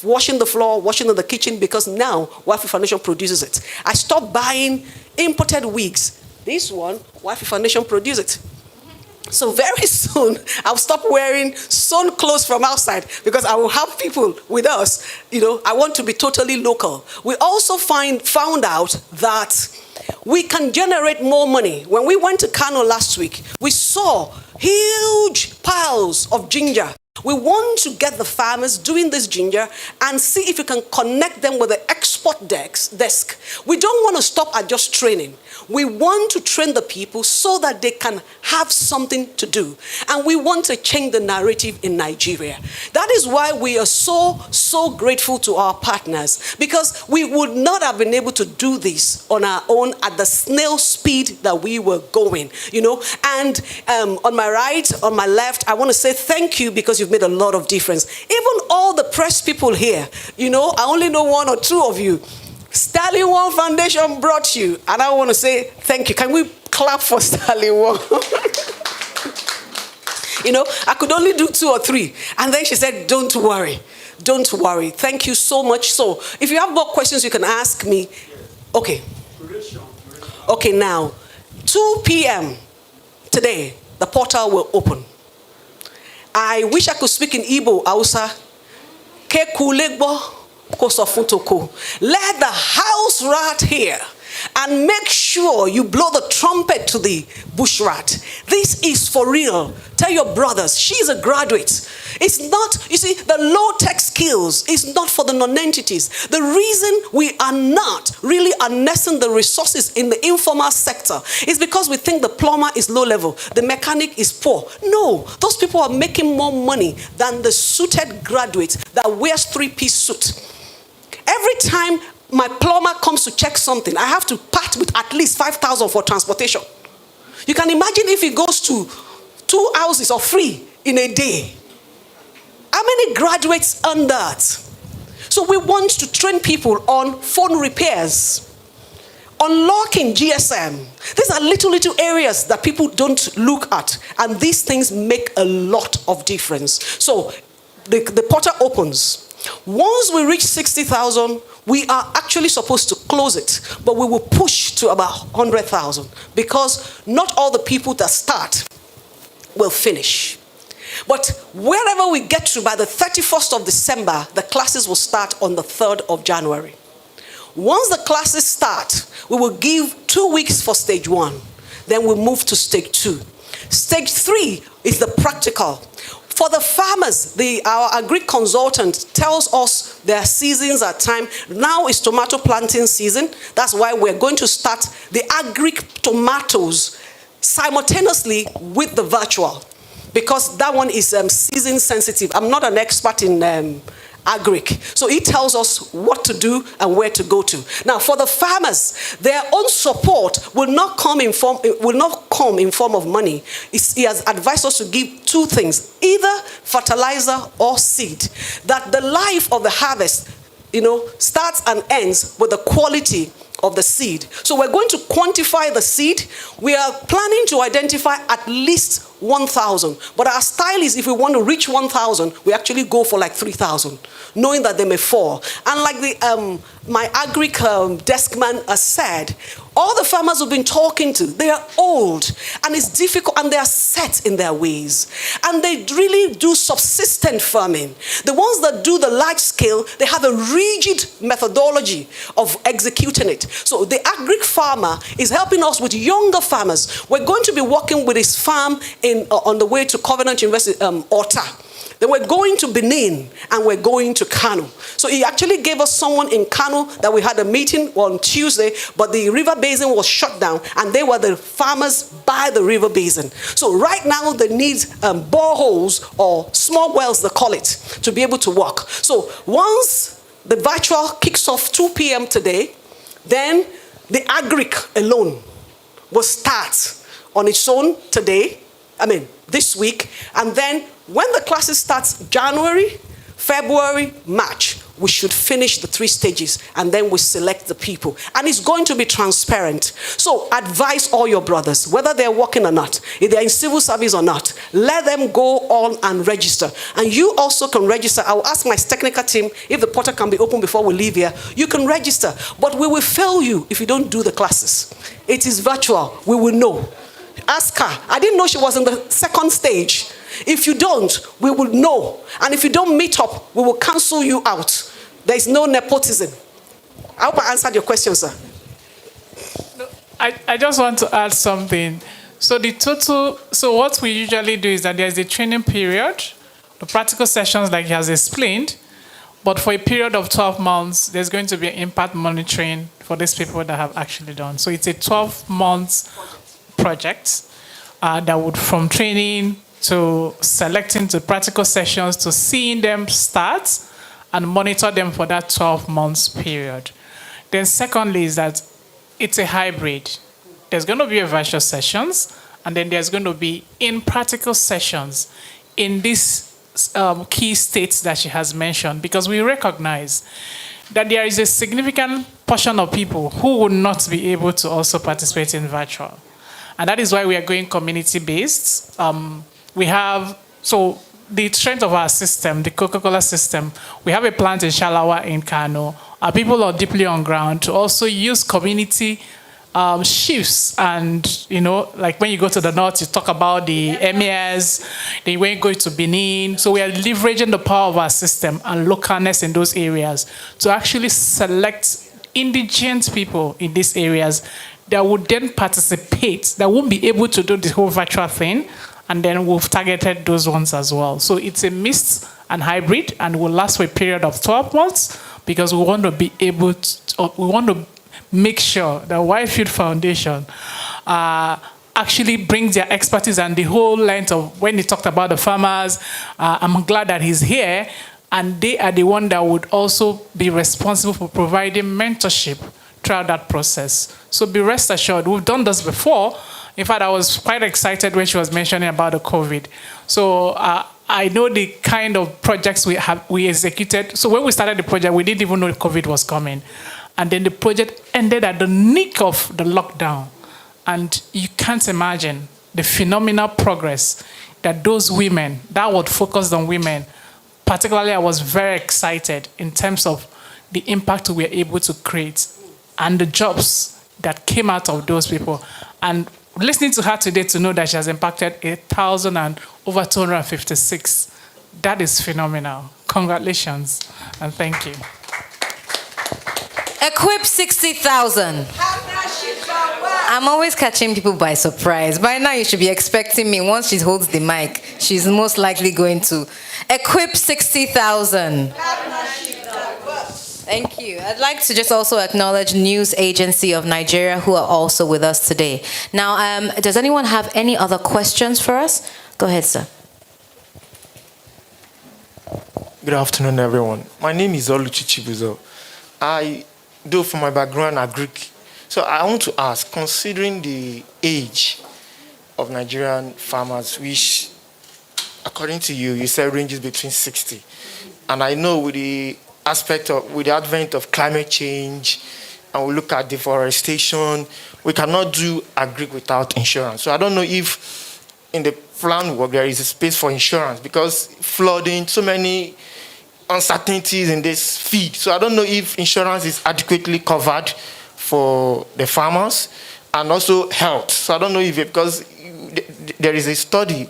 Washing the floor, washing in the kitchen, because now Wifey Foundation produces it. I stopped buying imported wigs. This one, Wifey Foundation produces it. So very soon, I'll stop wearing sewn clothes from outside because I will have people with us. I want to be totally local. We also found out that we can generate more money. When we went to Kano last week, we saw huge piles of ginger. We want to get the farmers doing this ginger and see if we can connect them with the export desk. We don't want to stop at just training. We want to train the people so that they can have something to do. And we want to change the narrative in Nigeria. That is why we are so grateful to our partners, because we would not have been able to do this on our own at the snail speed that we were going, And on my right, on my left, I want to say thank you because you've made a lot of difference. Even all the press people here, I only know one or two of you. Sterling One Foundation brought you, and I want to say thank you. Can we clap for Sterling One? I could only do 2 or 3. And then she said, don't worry. Don't worry. Thank you so much. So if you have more questions, you can ask me. Okay. Okay, now, 2 p.m. today, the portal will open. I wish I could speak in Igbo, Hausa. Ke kulegbo. Let the house rat hear and make sure you blow the trumpet to the bush rat. This is for real. Tell your brothers, she's a graduate. It's not, you see, the low-tech skills is not for the non-entities. The reason we are not really harnessing the resources in the informal sector is because we think the plumber is low level, the mechanic is poor. No, those people are making more money than the suited graduate that wears 3-piece suit. Every time my plumber comes to check something, I have to part with at least 5,000 for transportation. You can imagine if he goes to 2 houses or 3 in a day. How many graduates earn that? So we want to train people on phone repairs, unlocking GSM. These are little areas that people don't look at, and these things make a lot of difference. So the portal opens. Once we reach 60,000, we are actually supposed to close it, but we will push to about 100,000 because not all the people that start will finish. But wherever we get to by the 31st of December, the classes will start on the 3rd of January. Once the classes start, we will give 2 weeks for stage 1. Then we'll move to stage 2. Stage 3 is the practical. For the farmers, our Agric consultant tells us their seasons are time. Now is tomato planting season. That's why we're going to start the Agric tomatoes simultaneously with the virtual, because that one is season sensitive. I'm not an expert in Agric. So he tells us what to do and where to go to. Now, for the farmers, their own support will not come in form of money. He has advised us to give 2 things, either fertilizer or seed. That the life of the harvest, starts and ends with the quality of the seed. So we're going to quantify the seed. We are planning to identify at least 1,000. But our style is, if we want to reach 1,000, we actually go for like 3,000, knowing that they may fall. And like my Agric desk man has said, all the farmers we've been talking to, they are old and it's difficult and they are set in their ways. And they really do subsistent farming. The ones that do the large scale, they have a rigid methodology of executing it. So the Agric farmer is helping us with younger farmers. We're going to be working with his farm on the way to Covenant University, Ota. Then we're going to Benin and we're going to Kano. So he actually gave us someone in Kano that we had a meeting on Tuesday, but the river basin was shut down and they were the farmers by the river basin. So right now they need boreholes or small wells, they call it, to be able to work. So once the virtual kicks off 2 p.m. today, then the Agric alone will start on its own today, this week, and then when the classes starts January, February, March, we should finish the 3 stages and then we select the people. And it's going to be transparent. So advise all your brothers, whether they're working or not, if they're in civil service or not, let them go on and register. And you also can register. I will ask my technical team if the portal can be open before we leave here. You can register, but we will fail you if you don't do the classes. It is virtual. We will know. Ask her. I didn't know she was in the 2nd stage. If you don't, we will know. And if you don't meet up, we will cancel you out. There is no nepotism. I hope I answered your question, sir. No, I just want to add something. So what we usually do is that there's a training period, the practical sessions like he has explained, but for a period of 12 months, there's going to be an impact monitoring for these people that have actually done. So it's a 12 months project that would, from training to selecting to practical sessions to seeing them start and monitor them for that 12 months period. Then secondly is that it's a hybrid. There's going to be a virtual sessions and then there's going to be in practical sessions in these key states that she has mentioned, because we recognize that there is a significant portion of people who will not be able to also participate in virtual. And that is why we are going community-based. So the strength of our system, the Coca-Cola system, we have a plant in Shalawa in Kano. Our people are deeply on ground to also use community shifts. And, like when you go to the north, you talk about the emirs, then when you go to Benin. So we are leveraging the power of our system and localness in those areas to actually select indigent people in these areas that would then participate, that won't be able to do the whole virtual thing, and then we've targeted those ones as well. So it's a mixed and hybrid, and will last for a period of 12 months, because we want to be able to, we want to make sure that Whitefield Foundation actually brings their expertise and the whole length of, when he talked about the farmers, I'm glad that he's here, and they are the one that would also be responsible for providing mentorship throughout that process. So be rest assured, we've done this before. In fact, I was quite excited when she was mentioning about the COVID. So I know the kind of projects we executed. So when we started the project, we didn't even know COVID was coming. And then the project ended at the nick of the lockdown. And you can't imagine the phenomenal progress that those women, that was focused on women. Particularly, I was very excited in terms of the impact we were able to create and the jobs that came out of those people. And listening to her today to know that she has impacted 1,000 and over 256, that is phenomenal. Congratulations and thank you. Equip 60,000. I'm always catching people by surprise. By now you should be expecting me. Once she holds the mic, she's most likely going to equip 60,000. Thank you. I'd like to just also acknowledge News Agency of Nigeria, who are also with us today. Now, does anyone have any other questions for us? Go ahead, sir. Good afternoon, everyone. My name is Oluchi Chibuzo. I do, for my background, Agric. So I want to ask, considering the age of Nigerian farmers, which, according to you, you said ranges between 60, and I know with the advent of climate change, and we look at deforestation, we cannot do Agric without insurance. So I don't know if in the plan work there is a space for insurance, because flooding, so many uncertainties in this field. So I don't know if insurance is adequately covered for the farmers, and also health. So I don't know if because there is a study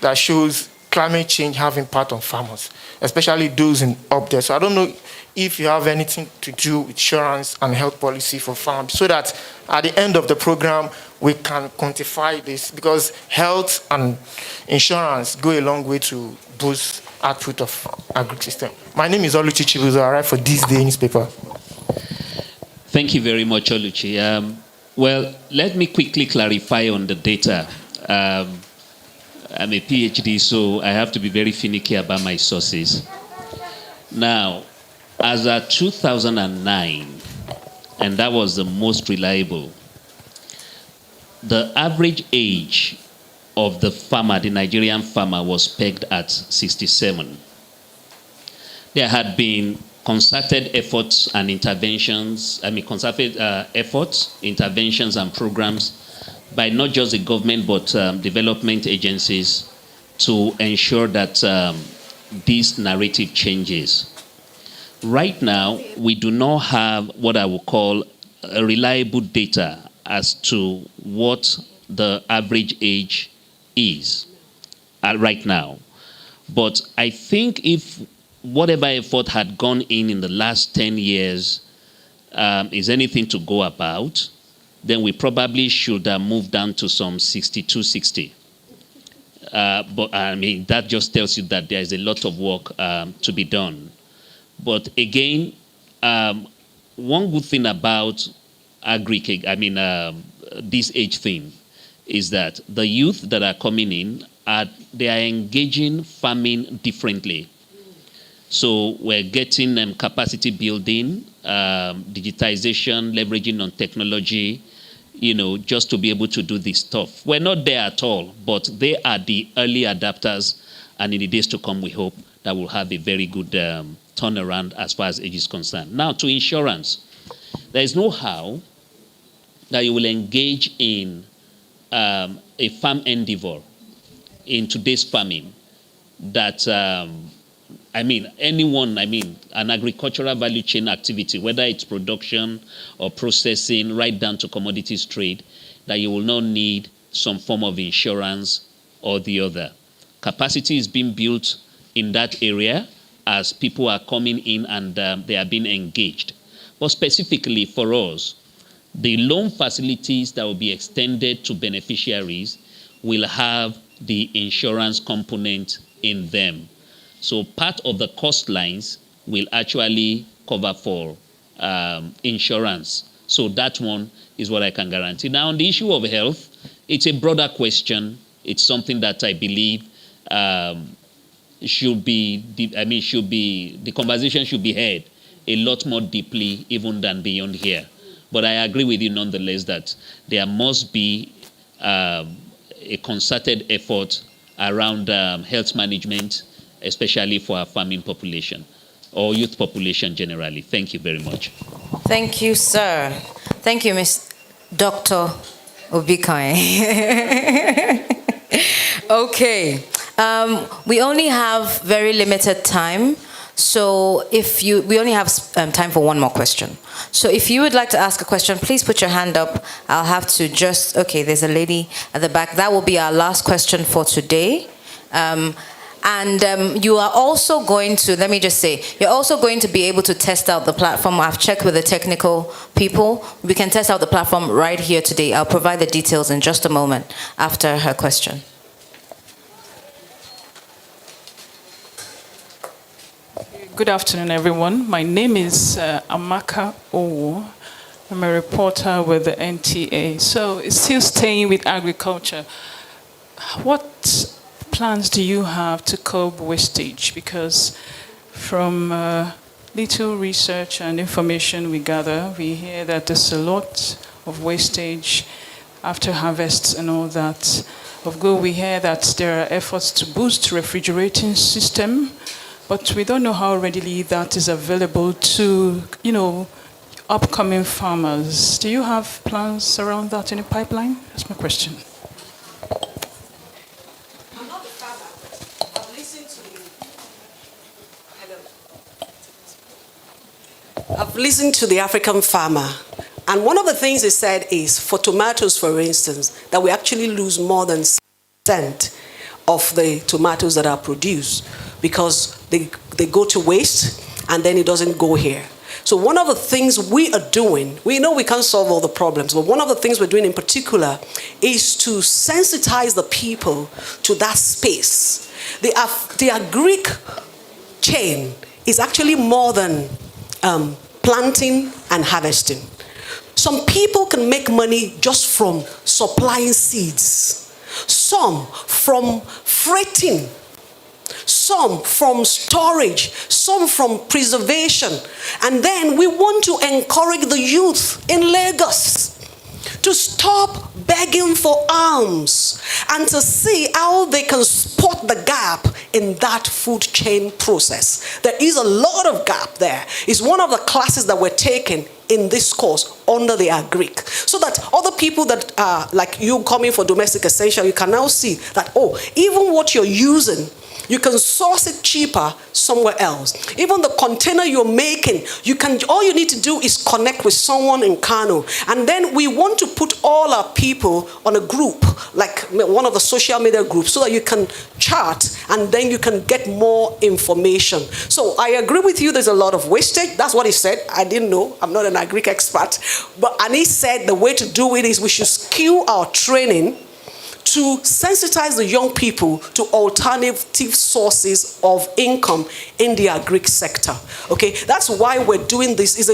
that shows climate change have impact on farmers, especially those up there. So I don't know if you have anything to do with insurance and health policy for farms, so that at the end of the program, we can quantify this, because health and insurance go a long way to boost output of Agric system. My name is Oluchi Chibuzo. I write for This Day newspaper. Thank you very much, Oluchi. Well, let me quickly clarify on the data. I'm a PhD, so I have to be very finicky about my sources. Now, as of 2009, and that was the most reliable, the average age of the farmer, the Nigerian farmer, was pegged at 67. There had been concerted efforts and interventions, interventions and programs by not just the government, but development agencies to ensure that this narrative changes. Right now, we do not have what I would call a reliable data as to what the average age is right now. But I think if whatever effort had gone in the last 10 years is anything to go about, then we probably should move down to some 62, 60. But I mean, that just tells you that there is a lot of work to be done. But again, one good thing about Agric, this age thing, is that the youth that are coming in, they are engaging farming differently. So we're getting capacity building, digitization, leveraging on technology, just to be able to do this stuff. We're not there at all, but they are the early adapters, and in the days to come, we hope that we'll have a very good turnaround as far as age is concerned. Now, to insurance. There is no how that you will engage in a farm endeavor in today's farming that, an agricultural value chain activity, whether it's production or processing, right down to commodities trade, that you will not need some form of insurance or the other. Capacity is being built in that area as people are coming in and they are being engaged. But specifically for us, the loan facilities that will be extended to beneficiaries will have the insurance component in them. So part of the cost lines will actually cover for insurance. So that one is what I can guarantee. Now, on the issue of health, it's a broader question. It's something that I believe the conversation should be had a lot more deeply even than beyond here. But I agree with you nonetheless that there must be a concerted effort around health management, especially for our farming population or youth population generally. Thank you very much. Thank you, sir. Thank you, Ms. Dr. Obikai. Okay. We only have very limited time. So we only have time for one more question. So if you would like to ask a question, please put your hand up. I'll have to there's a lady at the back. That will be our last question for today. You are also going to, you're also going to be able to test out the platform. I've checked with the technical people. We can test out the platform right here today. I'll provide the details in just a moment after her question. Good afternoon, everyone. My name is Amaka Owo. I'm a reporter with the NTA. So, still staying with agriculture, what plans do you have to curb wastage? Because from little research and information we gather, we hear that there's a lot of wastage after harvest and all that. We hear that there are efforts to boost refrigerating system, but we don't know how readily that is available to, upcoming farmers. Do you have plans around that in the pipeline? That's my question. I'm not the farmer. I've listened to the African farmer. And one of the things they said is, for tomatoes, for instance, that we actually lose more than 6% of the tomatoes that are produced because they go to waste and then it doesn't go here. So one of the things we are doing, we know we can't solve all the problems, but one of the things we're doing in particular is to sensitize the people to that space. The Agric chain is actually more than planting and harvesting. Some people can make money just from supplying seeds, some from freighting, some from storage, some from preservation. And then we want to encourage the youth in Lagos to stop begging for alms and to see how they can spot the gap in that food chain process. There is a lot of gap there. It's one of the classes that we're taking in this course under the Agric, so that other people that are like you coming for domestic essential, you can now see that, oh, even what you're using, you can source it cheaper somewhere else. Even the container you're making, all you need to do is connect with someone in Kano. And then we want to put all our people on a group, like one of the social media groups, so that you can chat and then you can get more information. So I agree with you, there's a lot of wastage. That's what he said. I didn't know. I'm not an Agric expert. And he said the way to do it is we should skew our training to sensitize the young people to alternative sources of income in the Agric sector. Okay, that's why we're doing this. Is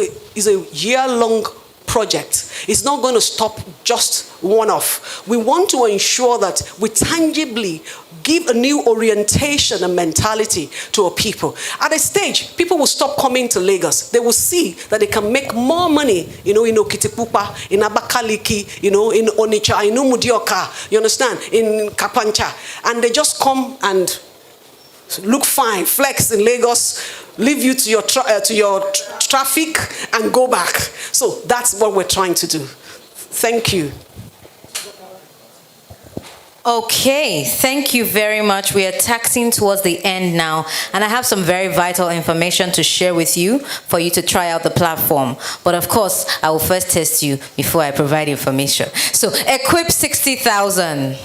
a year-long project. It's not going to stop just one-off. We want to ensure that we tangibly give a new orientation and mentality to our people. At a stage, people will stop coming to Lagos. They will see that they can make more money, in Okitipupa, in Abakaliki, in Onitsha, in Umudioka, you understand, in Kapancha. And they just come and look fine, flex in Lagos, leave you to your traffic and go back. So that's what we're trying to do. Thank you. Okay, thank you very much. We are taxing towards the end now, and I have some very vital information to share with you for you to try out the platform. But of course, I will first test you before I provide information. So, equip 60,000.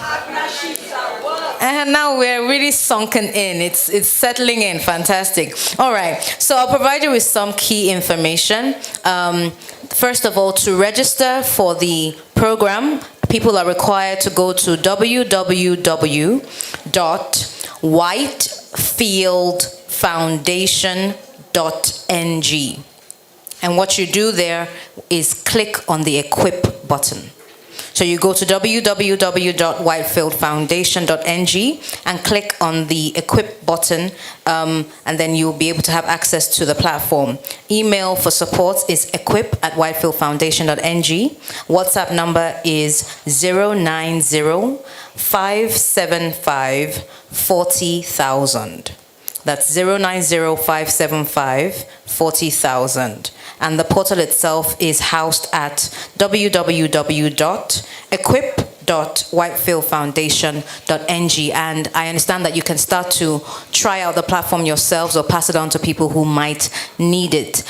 And now we're really sunken in. It's settling in. Fantastic. All right. So I'll provide you with some key information. First of all, to register for the program, people are required to go to www.whitefieldfoundation.ng. And what you do there is click on the equip button. So you go to www.whitefieldfoundation.ng and click on the equip button, and then you'll be able to have access to the platform. Email for support is equip@whitefieldfoundation.ng. WhatsApp number is 090-575-40,000. That's 090-575-40,000. And the portal itself is housed at www.equip.whitefieldfoundation.ng. And I understand that you can start to try out the platform yourselves or pass it on to people who might need it.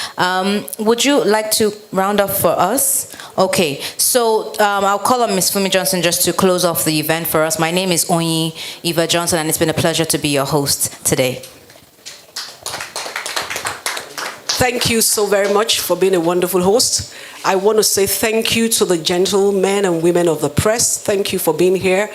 Would you like to round up for us? Okay, so I'll call on Ms. Fumi Johnson just to close off the event for us. My name is Onyi Eva Johnson, and it's been a pleasure to be your host today. Thank you so very much for being a wonderful host. I want to say thank you to the gentlemen and women of the press. Thank you for being here.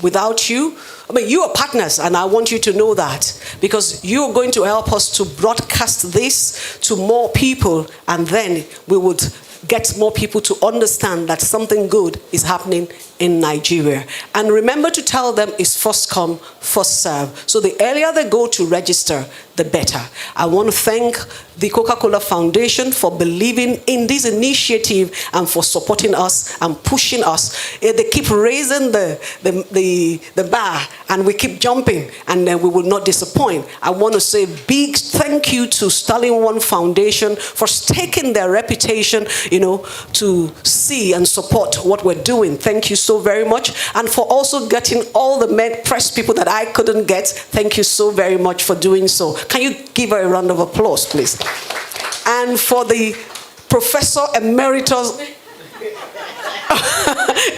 Without you, you are partners, and I want you to know that, because you are going to help us to broadcast this to more people, and then we would get more people to understand that something good is happening in Nigeria. And remember to tell them it's first come, first serve. So the earlier they go to register, the better. I want to thank the Coca-Cola Foundation for believing in this initiative and for supporting us and pushing us. They keep raising the bar, and we keep jumping, and then we will not disappoint. I want to say big thank you to Sterling One Foundation for staking their reputation, to see and support what we're doing. Thank you so very much. And for also getting all the press people that I couldn't get. Thank you so very much for doing so. Can you give her a round of applause, please? And for the Professor Emeritus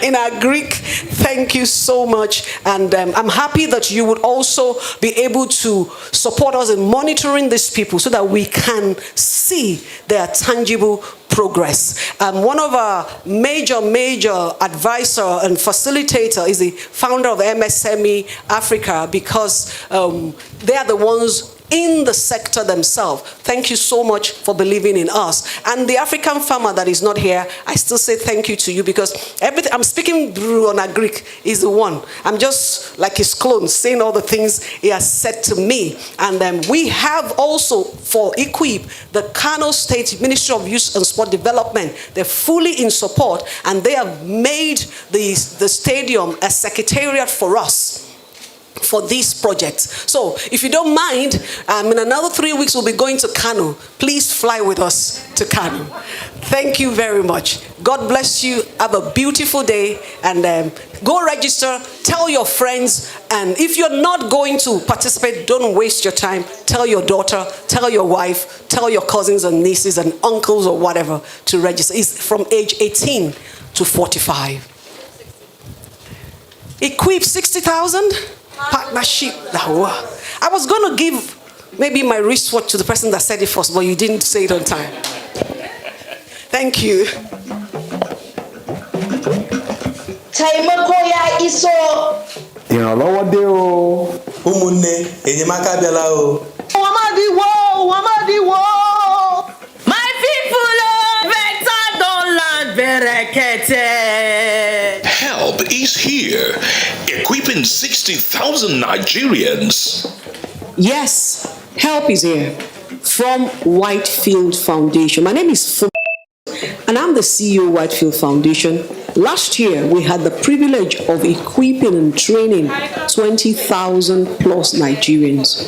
in Agric, Thank you so much. And I'm happy that you would also be able to support us in monitoring these people so that we can see their tangible progress. One of our major advisor and facilitator is the founder of MSME Africa, because they are the ones in the sector themselves. Thank you so much for believing in us. And the African farmer that is not here, I still say thank you to you, because everything I'm speaking through on Agric is the one. I'm just like his clone, saying all the things he has said to me. And we have also for Equip, the Kano State Ministry of Youth and Sport Development. They're fully in support, and they have made the stadium a secretariat for us for these projects. So if you don't mind, in another 3 weeks we'll be going to Kano. Please fly with us to Kano. Thank you very much. God bless you. Have a beautiful day, and go register, tell your friends, and if you're not going to participate, don't waste your time. Tell your daughter, tell your wife, tell your cousins and nieces and uncles or whatever to register. It's from age 18 to 45. Equip 60,000. Partnership. I was going to give maybe my wristwatch to the person that said it first, but you didn't say it on time. Thank you. My people better don't land berekete. Help is here, equipping 60,000 Nigerians. Yes, help is here from Whitefield Foundation. My name is Fum, and I'm the CEO of Whitefield Foundation. Last year, we had the privilege of equipping and training 20,000 plus Nigerians.